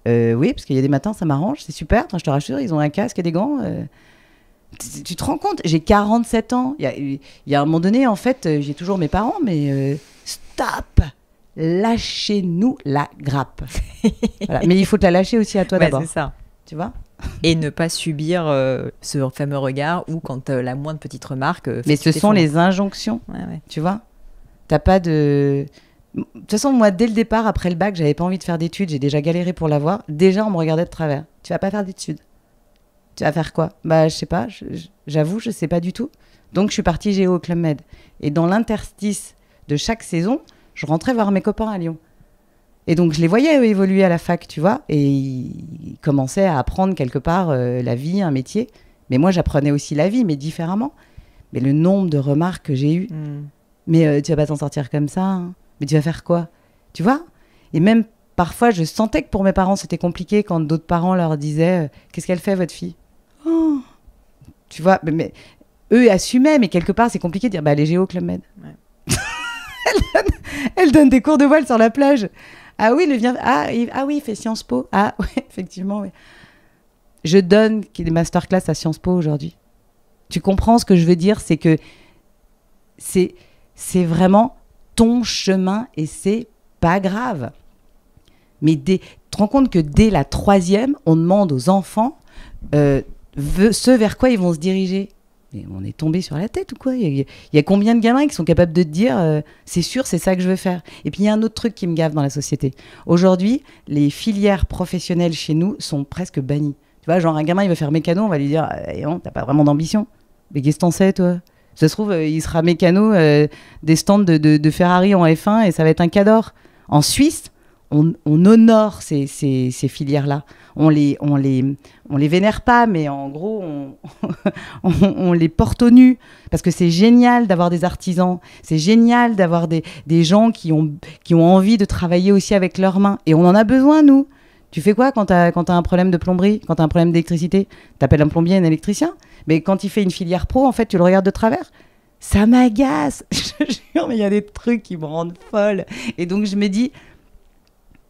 Oui, parce qu'il y a des matins, ça m'arrange, c'est super. Enfin, je te rassure, ils ont un casque et des gants. Tu te rends compte? J'ai 47 ans. Il y a un moment donné, en fait, j'ai toujours mes parents, mais stop! Lâchez-nous la grappe. Voilà. Mais il faut te la lâcher aussi à toi d'abord. C'est ça. Tu vois? Et ne pas subir ce fameux regard ou quand la moindre petite remarque... mais ce sont les injonctions, tu vois? T'as pas de... De toute façon, moi, dès le départ, après le bac, j'avais pas envie de faire d'études. J'ai déjà galéré pour l'avoir. Déjà, on me regardait de travers. Tu vas pas faire d'études. Tu vas faire quoi? Bah, je sais pas, j'avoue, je sais pas du tout. Donc, je suis partie géo au Club Med. Et dans l'interstice de chaque saison, je rentrais voir mes copains à Lyon. Et donc, je les voyais évoluer à la fac, tu vois, et ils commençaient à apprendre quelque part la vie, un métier. Mais moi, j'apprenais aussi la vie, mais différemment. Mais le nombre de remarques que j'ai eues, mais tu vas pas t'en sortir comme ça, hein. Mais tu vas faire quoi? Tu vois? Et même parfois, je sentais que pour mes parents, c'était compliqué quand d'autres parents leur disaient qu'est-ce qu'elle fait, votre fille? Oh. Tu vois, mais eux assumaient, mais quelque part, c'est compliqué de dire elle est géo Club Med. Ouais. elle donne des cours de voile sur la plage. Ah oui, il fait Sciences Po. Ah oui, effectivement, oui. Je donne des masterclass à Sciences Po aujourd'hui. Tu comprends ce que je veux dire? C'est que c'est vraiment ton chemin et c'est pas grave. Mais tu te rends compte que dès la 3e, on demande aux enfants ce vers quoi ils vont se diriger. Mais on est tombé sur la tête ou quoi? Il y a combien de gamins qui sont capables de te dire c'est sûr, c'est ça que je veux faire? Et puis il y a un autre truc qui me gave dans la société. Aujourd'hui, les filières professionnelles chez nous sont presque bannies. Tu vois, genre un gamin, il veut faire mécano, on va lui dire non, t'as pas vraiment d'ambition. Mais qu'est-ce que t'en sais, toi? Ça se trouve, il sera mécano des stands de Ferrari en F1 et ça va être un cador. En Suisse, on honore ces filières-là. On les vénère pas, mais en gros, on les porte au nu. Parce que c'est génial d'avoir des artisans. C'est génial d'avoir des gens qui ont envie de travailler aussi avec leurs mains. Et on en a besoin, nous. Tu fais quoi quand t'as un problème de plomberie, quand t'as un problème d'électricité? T'appelles un plombier, un électricien. Mais quand il fait une filière pro, en fait, tu le regardes de travers. Ça m'agace. Je jure, mais il y a des trucs qui me rendent folle. Et donc, je me dis,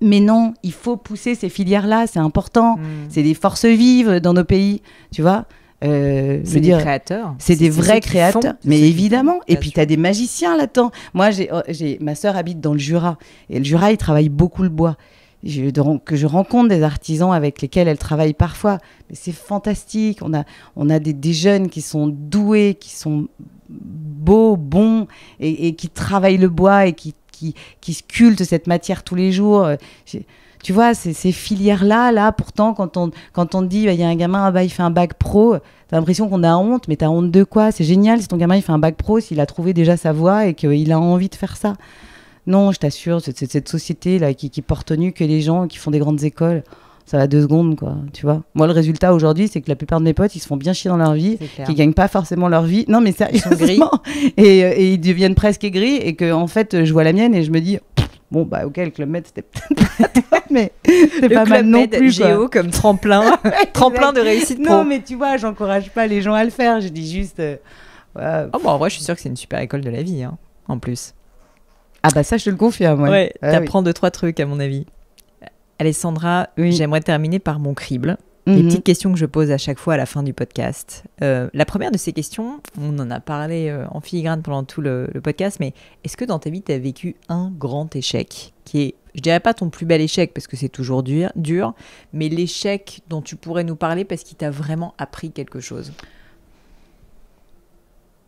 mais non, il faut pousser ces filières-là, c'est important. C'est des forces vives dans nos pays, tu vois. C'est des créateurs. C'est des vrais créateurs, mais évidemment. Et puis, tu as des magiciens là-dedans. Moi, ma sœur habite dans le Jura. Et le Jura, il travaille beaucoup le bois. Que je rencontre des artisans avec lesquels elle travaille parfois. Mais c'est fantastique. On a des jeunes qui sont doués, qui sont beaux, bons, et qui travaillent le bois et qui sculptent cette matière tous les jours. Tu vois, ces filières-là, pourtant, quand on te dit, il y a un gamin, il fait un bac pro, t'as l'impression qu'on a honte, mais t'as honte de quoi? C'est génial si ton gamin, il fait un bac pro, s'il a trouvé déjà sa voie et qu'il a envie de faire ça. Non, je t'assure, c'est cette société-là qui porte nu que les gens qui font des grandes écoles. Ça va 2 secondes, quoi, tu vois. Moi, le résultat aujourd'hui, c'est que la plupart de mes potes, ils se font bien chier dans leur vie, qu'ils gagnent pas forcément leur vie. Non, mais sérieusement. Et ils deviennent presque aigris et que, en fait, je vois la mienne et je me dis, bon, bah, ok, le Club Med, c'était peut-être pas top, mais c'est pas mal non plus. Géo comme tremplin, tremplin de réussite pro. Non, mais tu vois, j'encourage pas les gens à le faire. Je dis juste. En vrai, je suis sûre que c'est une super école de la vie, hein, en plus. Ah bah ça, je te le confirme. Ouais, t'apprends 2-3 trucs, à mon avis. Alessandra, j'aimerais terminer par mon crible. Les petites questions que je pose à chaque fois à la fin du podcast. La première de ces questions, on en a parlé en filigrane pendant tout le podcast, mais est-ce que dans ta vie, tu as vécu un grand échec qui est, je dirais pas ton plus bel échec parce que c'est toujours dur, mais l'échec dont tu pourrais nous parler parce qu'il t'a vraiment appris quelque chose?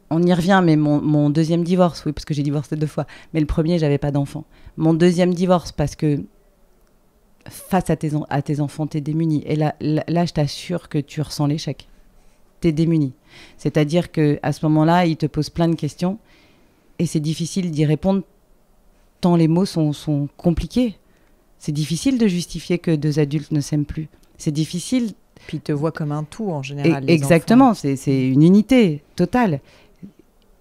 On y revient, mais mon deuxième divorce, oui, parce que j'ai divorcé 2 fois. Mais le premier, j'avais pas d'enfant. Mon deuxième divorce, parce que face à tes enfants, t'es démuni. Et là, je t'assure que tu ressens l'échec. T'es démuni. C'est-à-dire qu'à ce moment-là, ils te posent plein de questions et c'est difficile d'y répondre tant les mots sont compliqués. C'est difficile de justifier que 2 adultes ne s'aiment plus. C'est difficile. Puis ils te voient comme un tout en général. Exactement, c'est une unité totale.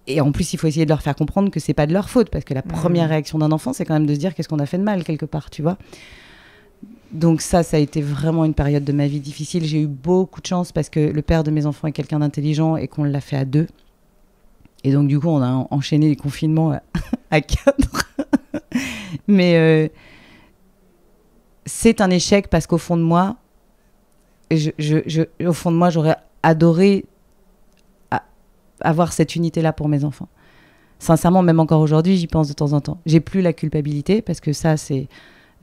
Et en plus, il faut essayer de leur faire comprendre que c'est pas de leur faute, parce que la première réaction d'un enfant, c'est quand même de se dire qu'est-ce qu'on a fait de mal quelque part, tu vois. Donc ça a été vraiment une période de ma vie difficile. J'ai eu beaucoup de chance parce que le père de mes enfants est quelqu'un d'intelligent et qu'on l'a fait à 2. Et donc du coup, on a enchaîné les confinements à 4. Mais c'est un échec parce qu'au fond de moi, au fond de moi, j'aurais adoré avoir cette unité-là pour mes enfants. Sincèrement, même encore aujourd'hui, j'y pense de temps en temps. J'ai plus la culpabilité parce que ça, c'est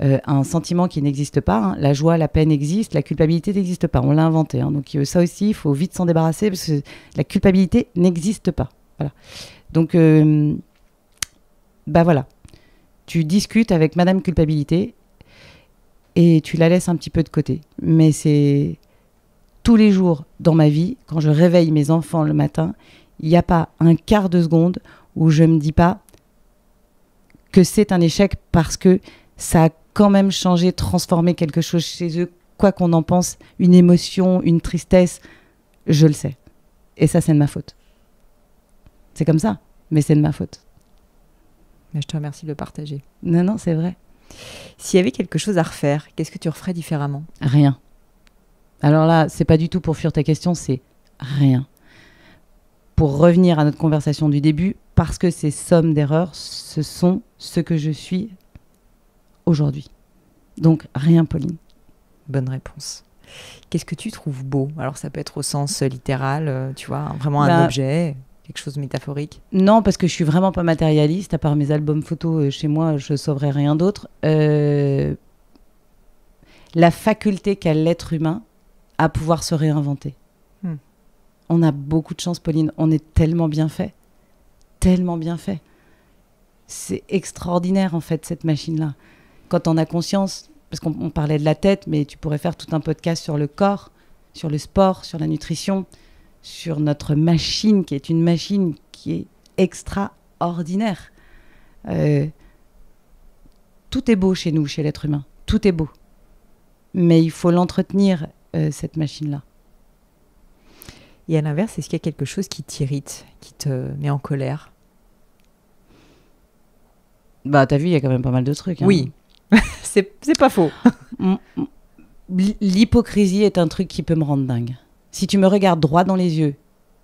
un sentiment qui n'existe pas. Hein. La joie, la peine existent, la culpabilité n'existe pas. On l'a inventé. Hein. Donc ça aussi, il faut vite s'en débarrasser parce que la culpabilité n'existe pas. Voilà. Donc, voilà. Tu discutes avec Madame Culpabilité et tu la laisses un petit peu de côté. Mais tous les jours dans ma vie, quand je réveille mes enfants le matin, il n'y a pas un quart de seconde où je ne me dis pas que c'est un échec parce que ça a quand même changé, transformé quelque chose chez eux, quoi qu'on en pense, une émotion, une tristesse, je le sais. Et ça, c'est de ma faute. C'est comme ça, mais c'est de ma faute. Mais je te remercie de le partager. Non, c'est vrai. S'il y avait quelque chose à refaire, qu'est-ce que tu referais différemment ? Rien. Alors là, c'est pas du tout pour fuir ta question, c'est rien. Pour revenir à notre conversation du début, parce que ces sommes d'erreurs, ce sont ce que je suis aujourd'hui. Donc, rien, Pauline. Bonne réponse. Qu'est-ce que tu trouves beau ? Alors, ça peut être au sens littéral, tu vois, vraiment un objet, quelque chose de métaphorique. Non, parce que je suis vraiment pas matérialiste. À part mes albums photos chez moi, je sauverais rien d'autre. La faculté qu'a l'être humain à pouvoir se réinventer. On a beaucoup de chance, Pauline. On est tellement bien fait. Tellement bien fait. C'est extraordinaire, en fait, cette machine-là. Quand on a conscience, parce qu'on parlait de la tête, mais tu pourrais faire tout un podcast sur le corps, sur le sport, sur la nutrition, sur notre machine, qui est une machine qui est extraordinaire. Tout est beau chez nous, chez l'être humain. Tout est beau. Mais il faut l'entretenir, cette machine-là. Et à l'inverse, est-ce qu'il y a quelque chose qui t'irrite, qui te met en colère ? Bah, t'as vu, il y a quand même pas mal de trucs. Hein. Oui, c'est pas faux. L'hypocrisie est un truc qui peut me rendre dingue. Si tu me regardes droit dans les yeux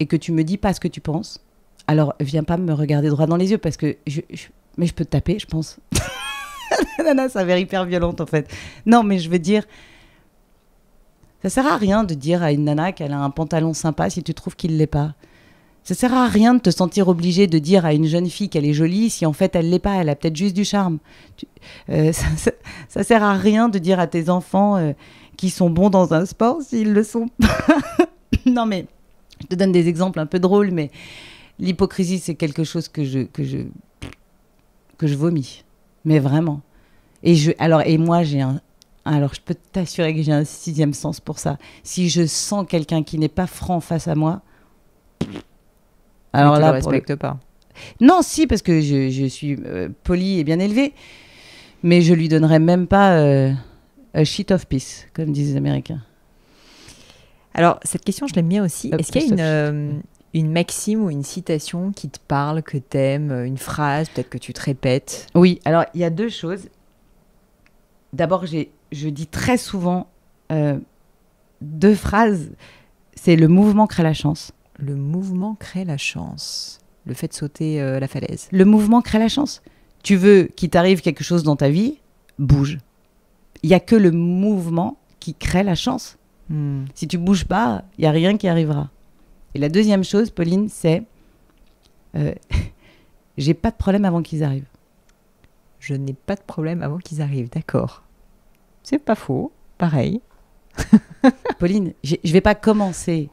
et que tu me dis pas ce que tu penses, alors viens pas me regarder droit dans les yeux parce que mais je peux te taper, je pense. Nana, ça a l'air hyper violente en fait. Non, mais je veux dire, ça sert à rien de dire à une nana qu'elle a un pantalon sympa si tu trouves qu'il l'est pas. Ça sert à rien de te sentir obligée de dire à une jeune fille qu'elle est jolie si en fait elle l'est pas, elle a peut-être juste du charme. Ça sert à rien de dire à tes enfants qu'ils sont bons dans un sport s'ils le sont pas. Non mais, je te donne des exemples un peu drôles, mais l'hypocrisie c'est quelque chose que je vomis. Mais vraiment. Et moi alors je peux t'assurer que j'ai un 6e sens pour ça. Si je sens quelqu'un qui n'est pas franc face à moi, alors mais tu là, le respectes pas. Non, si, parce que je suis polie et bien élevée, mais je lui donnerais même pas a sheet of peace, comme disent les Américains. Alors, cette question, je l'aime bien aussi. Est-ce qu'il y a une maxime ou une citation qui te parle, que t'aimes, une phrase, peut-être que tu te répètes ? Oui, alors il y a 2 choses. D'abord, je dis très souvent 2 phrases. C'est le mouvement crée la chance. Le mouvement crée la chance. Le fait de sauter la falaise. Le mouvement crée la chance. Tu veux qu'il t'arrive quelque chose dans ta vie, bouge. Il n'y a que le mouvement qui crée la chance. Si tu bouges pas, il n'y a rien qui arrivera. Et la deuxième chose, Pauline, c'est j'ai pas de problème avant qu'ils arrivent. Je n'ai pas de problème avant qu'ils arrivent, d'accord. C'est pas faux, pareil. Pauline, je vais pas commencer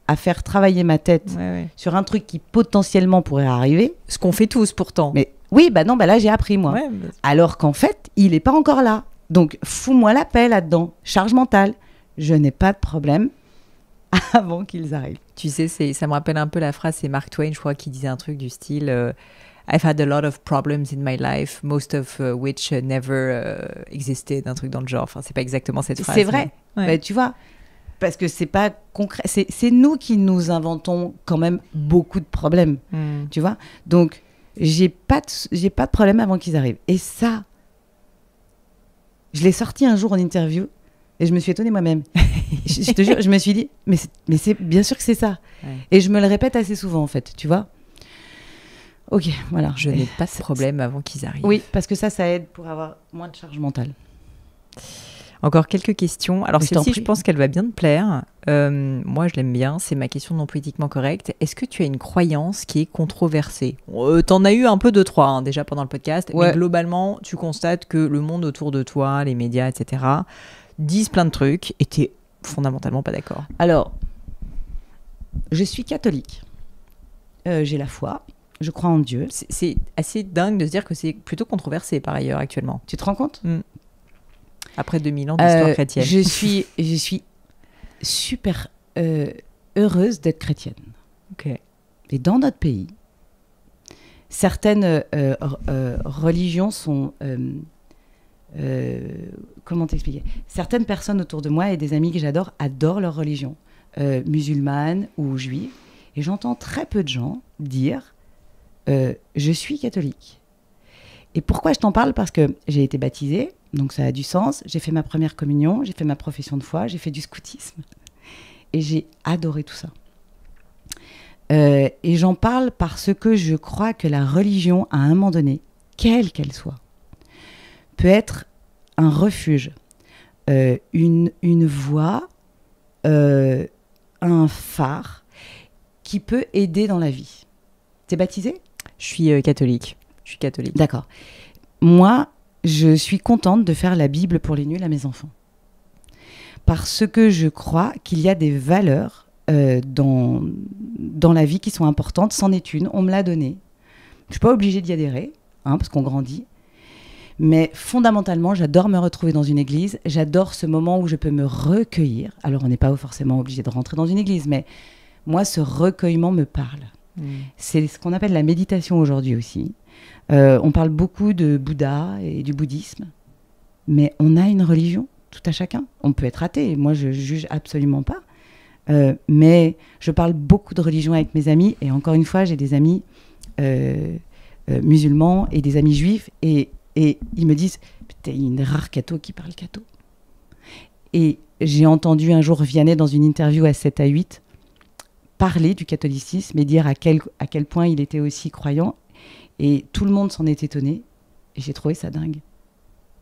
à faire travailler ma tête sur un truc qui potentiellement pourrait arriver. Ce qu'on fait tous pourtant. Mais oui, là j'ai appris moi. Alors qu'en fait, il est pas encore là. Donc fous-moi la paix là-dedans. Charge mentale. Je n'ai pas de problème avant qu'ils arrivent. Tu sais, ça me rappelle un peu la phrase, c'est Mark Twain, je crois, qui disait un truc du style I've had a lot of problems in my life, most of which never existed, un truc dans le genre. Enfin, c'est pas exactement cette phrase. C'est vrai. Mais tu vois, parce que c'est pas concret. C'est nous qui nous inventons quand même beaucoup de problèmes. Tu vois. Donc, j'ai pas de problème avant qu'ils arrivent. Et ça, je l'ai sorti un jour en interview. Et je me suis étonnée moi-même. Je te jure, je me suis dit, mais c'est bien sûr que c'est ça. Et je me le répète assez souvent, en fait, tu vois. Ok, voilà. Je n'ai pas de problème avant qu'ils arrivent. Oui, parce que ça aide pour avoir moins de charge mentale. Encore quelques questions. Alors celle-ci, je pense qu'elle va bien te plaire. Moi, je l'aime bien. C'est ma question non politiquement correcte. Est-ce que tu as une croyance qui est controversée ? T'en as eu un peu 2-3 déjà pendant le podcast. Mais globalement, tu constates que le monde autour de toi, les médias, etc., disent plein de trucs et t'es fondamentalement pas d'accord. Alors, je suis catholique. J'ai la foi. Je crois en Dieu. C'est assez dingue de se dire que c'est plutôt controversé par ailleurs actuellement. Tu te rends compte ? Après 2000 ans d'histoire chrétienne. Je suis super heureuse d'être chrétienne. Ok. Et dans notre pays, certaines religions sont... comment t'expliquer ? Certaines personnes autour de moi et des amis que j'adore adorent leur religion, musulmane ou juive. Et j'entends très peu de gens dire « je suis catholique ». Et pourquoi je t'en parle ? Parce que j'ai été baptisée, donc ça a du sens. J'ai fait ma première communion, j'ai fait ma profession de foi, j'ai fait du scoutisme. Et j'ai adoré tout ça. Et j'en parle parce que je crois que la religion, à un moment donné, quelle qu'elle soit, peut être un refuge, une voie, un phare qui peut aider dans la vie. T'es baptisée ? Je suis catholique. D'accord. Moi, je suis contente de faire la Bible pour les nuls à mes enfants. Parce que je crois qu'il y a des valeurs dans la vie qui sont importantes. C'en est une, on me l'a donnée. Je ne suis pas obligée d'y adhérer, parce qu'on grandit. Mais fondamentalement, j'adore me retrouver dans une église. J'adore ce moment où je peux me recueillir. Alors, on n'est pas forcément obligé de rentrer dans une église, mais moi, ce recueillement me parle. C'est ce qu'on appelle la méditation aujourd'hui aussi. On parle beaucoup de Bouddha et du bouddhisme, mais on a une religion, tout à chacun. On peut être athée, moi je juge absolument pas. Mais je parle beaucoup de religion avec mes amis, et encore une fois, j'ai des amis musulmans et des amis juifs, et ils me disent « t'es une rare catho qui parle catho ». Et j'ai entendu un jour Vianney dans une interview à 7 à 8 parler du catholicisme et dire à quel point il était aussi croyant, et tout le monde s'en est étonné, et j'ai trouvé ça dingue.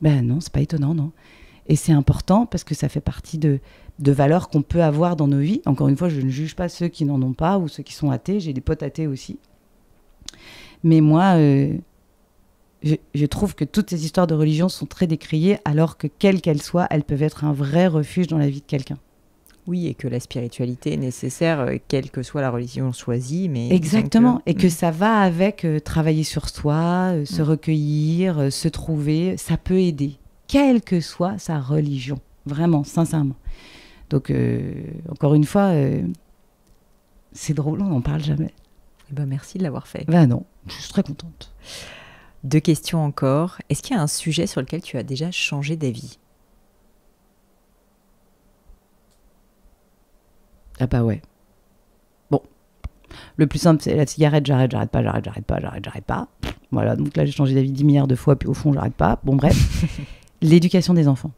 Ben non, c'est pas étonnant, non. Et c'est important parce que ça fait partie de valeurs qu'on peut avoir dans nos vies. Encore une fois, je ne juge pas ceux qui n'en ont pas ou ceux qui sont athées. J'ai des potes athées aussi. Mais moi, je trouve que toutes ces histoires de religion sont très décriées, alors que, quelles qu'elles soient, elles peuvent être un vrai refuge dans la vie de quelqu'un. Oui, et que la spiritualité est nécessaire, quelle que soit la religion choisie. Mais exactement, et que ça va avec travailler sur soi, se recueillir, se trouver, ça peut aider, quelle que soit sa religion, vraiment, sincèrement. Donc, encore une fois, c'est drôle, on n'en parle jamais. Eh ben, merci de l'avoir fait. Ben non, je suis très contente. 2 questions encore. Est-ce qu'il y a un sujet sur lequel tu as déjà changé d'avis ? Ah bah ouais. Bon, le plus simple, c'est la cigarette, j'arrête pas. Voilà, donc là, j'ai changé d'avis 10 milliards de fois, puis au fond, j'arrête pas. Bon, bref. L'éducation des enfants.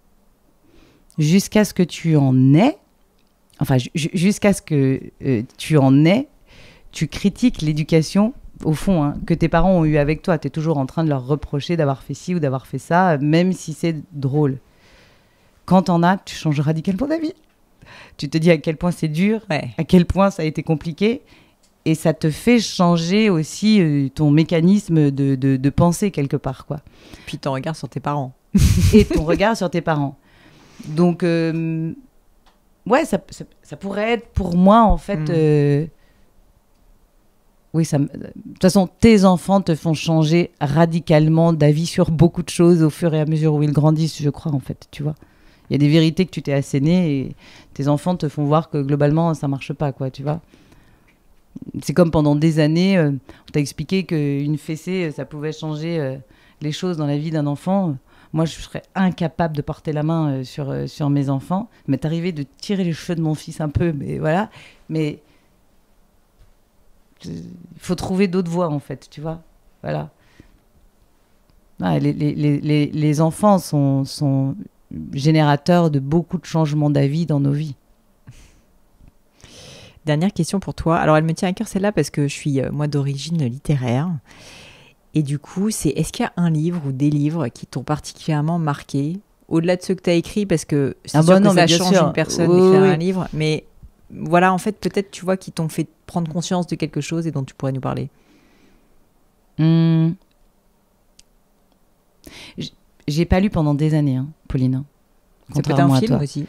Jusqu'à ce que tu en aies, jusqu'à ce que tu en aies, tu critiques l'éducation, au fond, que tes parents ont eu avec toi. Tu es toujours en train de leur reprocher d'avoir fait ci ou d'avoir fait ça, même si c'est drôle. Quand t'en as, tu changes radicalement d'avis. Tu te dis à quel point c'est dur, à quel point ça a été compliqué, et ça te fait changer aussi ton mécanisme de pensée quelque part, quoi. Puis ton regard sur tes parents. Et ton regard sur tes parents. Donc, ouais, ça pourrait être pour moi, en fait... oui, de toute façon, tes enfants te font changer radicalement d'avis sur beaucoup de choses au fur et à mesure où ils grandissent, je crois, en fait, tu vois. Il y a des vérités que tu t'es assénées et tes enfants te font voir que globalement, ça marche pas, quoi, tu vois. C'est comme pendant des années, on t'a expliqué qu'une fessée, ça pouvait changer les choses dans la vie d'un enfant. Moi, je serais incapable de porter la main sur mes enfants. Il m'est arrivé de tirer les cheveux de mon fils un peu, mais voilà. Mais il faut trouver d'autres voies, en fait, tu vois. Voilà. Ah, les enfants sont générateurs de beaucoup de changements d'avis dans nos vies. Dernière question pour toi. Alors, elle me tient à cœur celle-là parce que je suis, moi, d'origine littéraire. Et du coup, est-ce qu'il y a un livre ou des livres qui t'ont particulièrement marqué, au-delà de ceux que tu as écrits, parce que c'est sûr que ça change une personne d'écrire un livre, mais voilà, en fait, peut-être, tu vois, qui t'ont fait prendre conscience de quelque chose et dont tu pourrais nous parler. J'ai pas lu pendant des années, Pauline. Ça peut être un film aussi.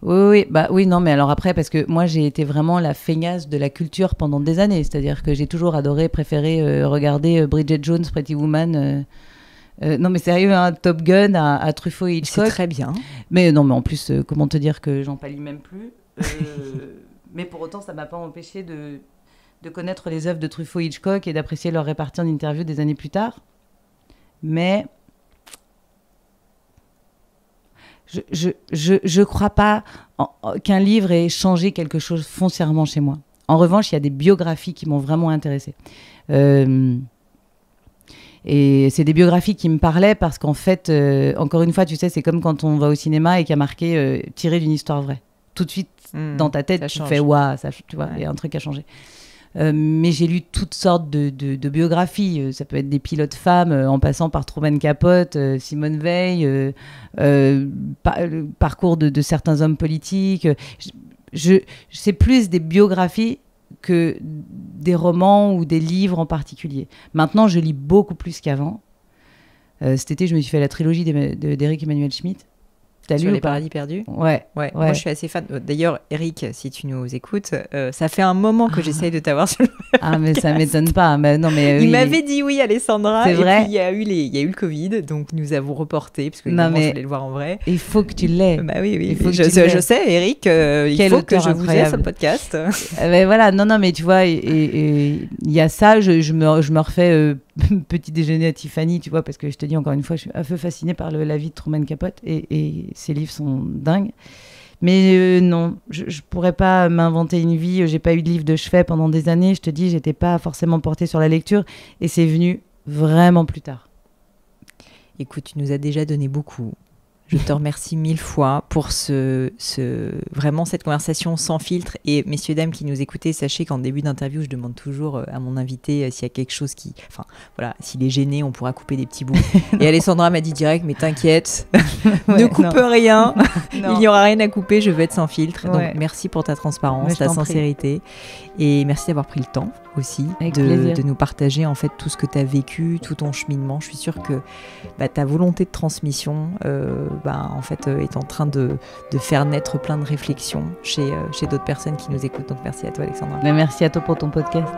Oui, non, mais alors après, parce que moi, j'ai été vraiment la feignasse de la culture pendant des années. C'est-à-dire que j'ai toujours préféré regarder Bridget Jones, Pretty Woman. Non, mais sérieux, Top Gun à Truffaut et Hitchcock. C'est très bien. Mais non, mais en plus, comment te dire que j'en pâlis même plus. Mais pour autant, ça ne m'a pas empêché de connaître les œuvres de Truffaut et Hitchcock et d'apprécier leur répartie en interview des années plus tard. Mais je crois pas qu'un livre ait changé quelque chose foncièrement chez moi. En revanche, il y a des biographies qui m'ont vraiment intéressée. Et c'est des biographies qui me parlaient parce qu'en fait, encore une fois, tu sais, c'est comme quand on va au cinéma et qu'il y a marqué tiré d'une histoire vraie. Tout de suite, dans ta tête, tu fais waouh, tu vois, il y a un truc à changer. Mais j'ai lu toutes sortes de biographies. Ça peut être des pilotes femmes, en passant par Truman Capote, Simone Veil, le parcours de certains hommes politiques. C'est plus des biographies que des romans ou des livres en particulier. Maintenant, je lis beaucoup plus qu'avant. Cet été, je me suis fait la trilogie d'Éric Emmanuel Schmitt. T'as lu Les Paradis Perdus ? Ouais. Moi, je suis assez fan. D'ailleurs, Eric, si tu nous écoutes, ça fait un moment que j'essaye de t'avoir sur le podcast. Ah, mais ça m'étonne pas. Mais non, mais il m'avait dit oui, Alessandra. C'est vrai. Puis il y a eu le Covid, donc nous avons reporté parce que je voulais le voir en vrai. Il faut que tu l'aies. Bah oui. Je sais, Eric. Il faut que je vous aie sur le podcast. Mais voilà, non, mais tu vois, et il y a ça. Je me refais petit déjeuner à Tiffany, tu vois, parce que je te dis encore une fois, je suis un peu fascinée par la vie de Truman Capote et ses livres sont dingues. Mais non, je pourrais pas m'inventer une vie. J'ai pas eu de livre de chevet pendant des années. Je te dis, j'étais pas forcément portée sur la lecture et c'est venu vraiment plus tard. Écoute, tu nous as déjà donné beaucoup. Je te remercie 1000 fois pour vraiment cette conversation sans filtre. Et messieurs, dames qui nous écoutez, sachez qu'en début d'interview, je demande toujours à mon invité s'il y a quelque chose qui... Enfin, voilà, s'il est gêné, on pourra couper des petits bouts. Et Alessandra m'a dit direct, mais t'inquiète, ne coupe rien. Il n'y aura rien à couper, je veux être sans filtre. Donc, merci pour ta transparence, ta sincérité. Et merci d'avoir pris le temps aussi de nous partager en fait tout ce que tu as vécu, tout ton cheminement. Je suis sûre que ta volonté de transmission en fait, est en train de faire naître plein de réflexions chez d'autres personnes qui nous écoutent. Donc merci à toi, Alexandra. Merci à toi pour ton podcast.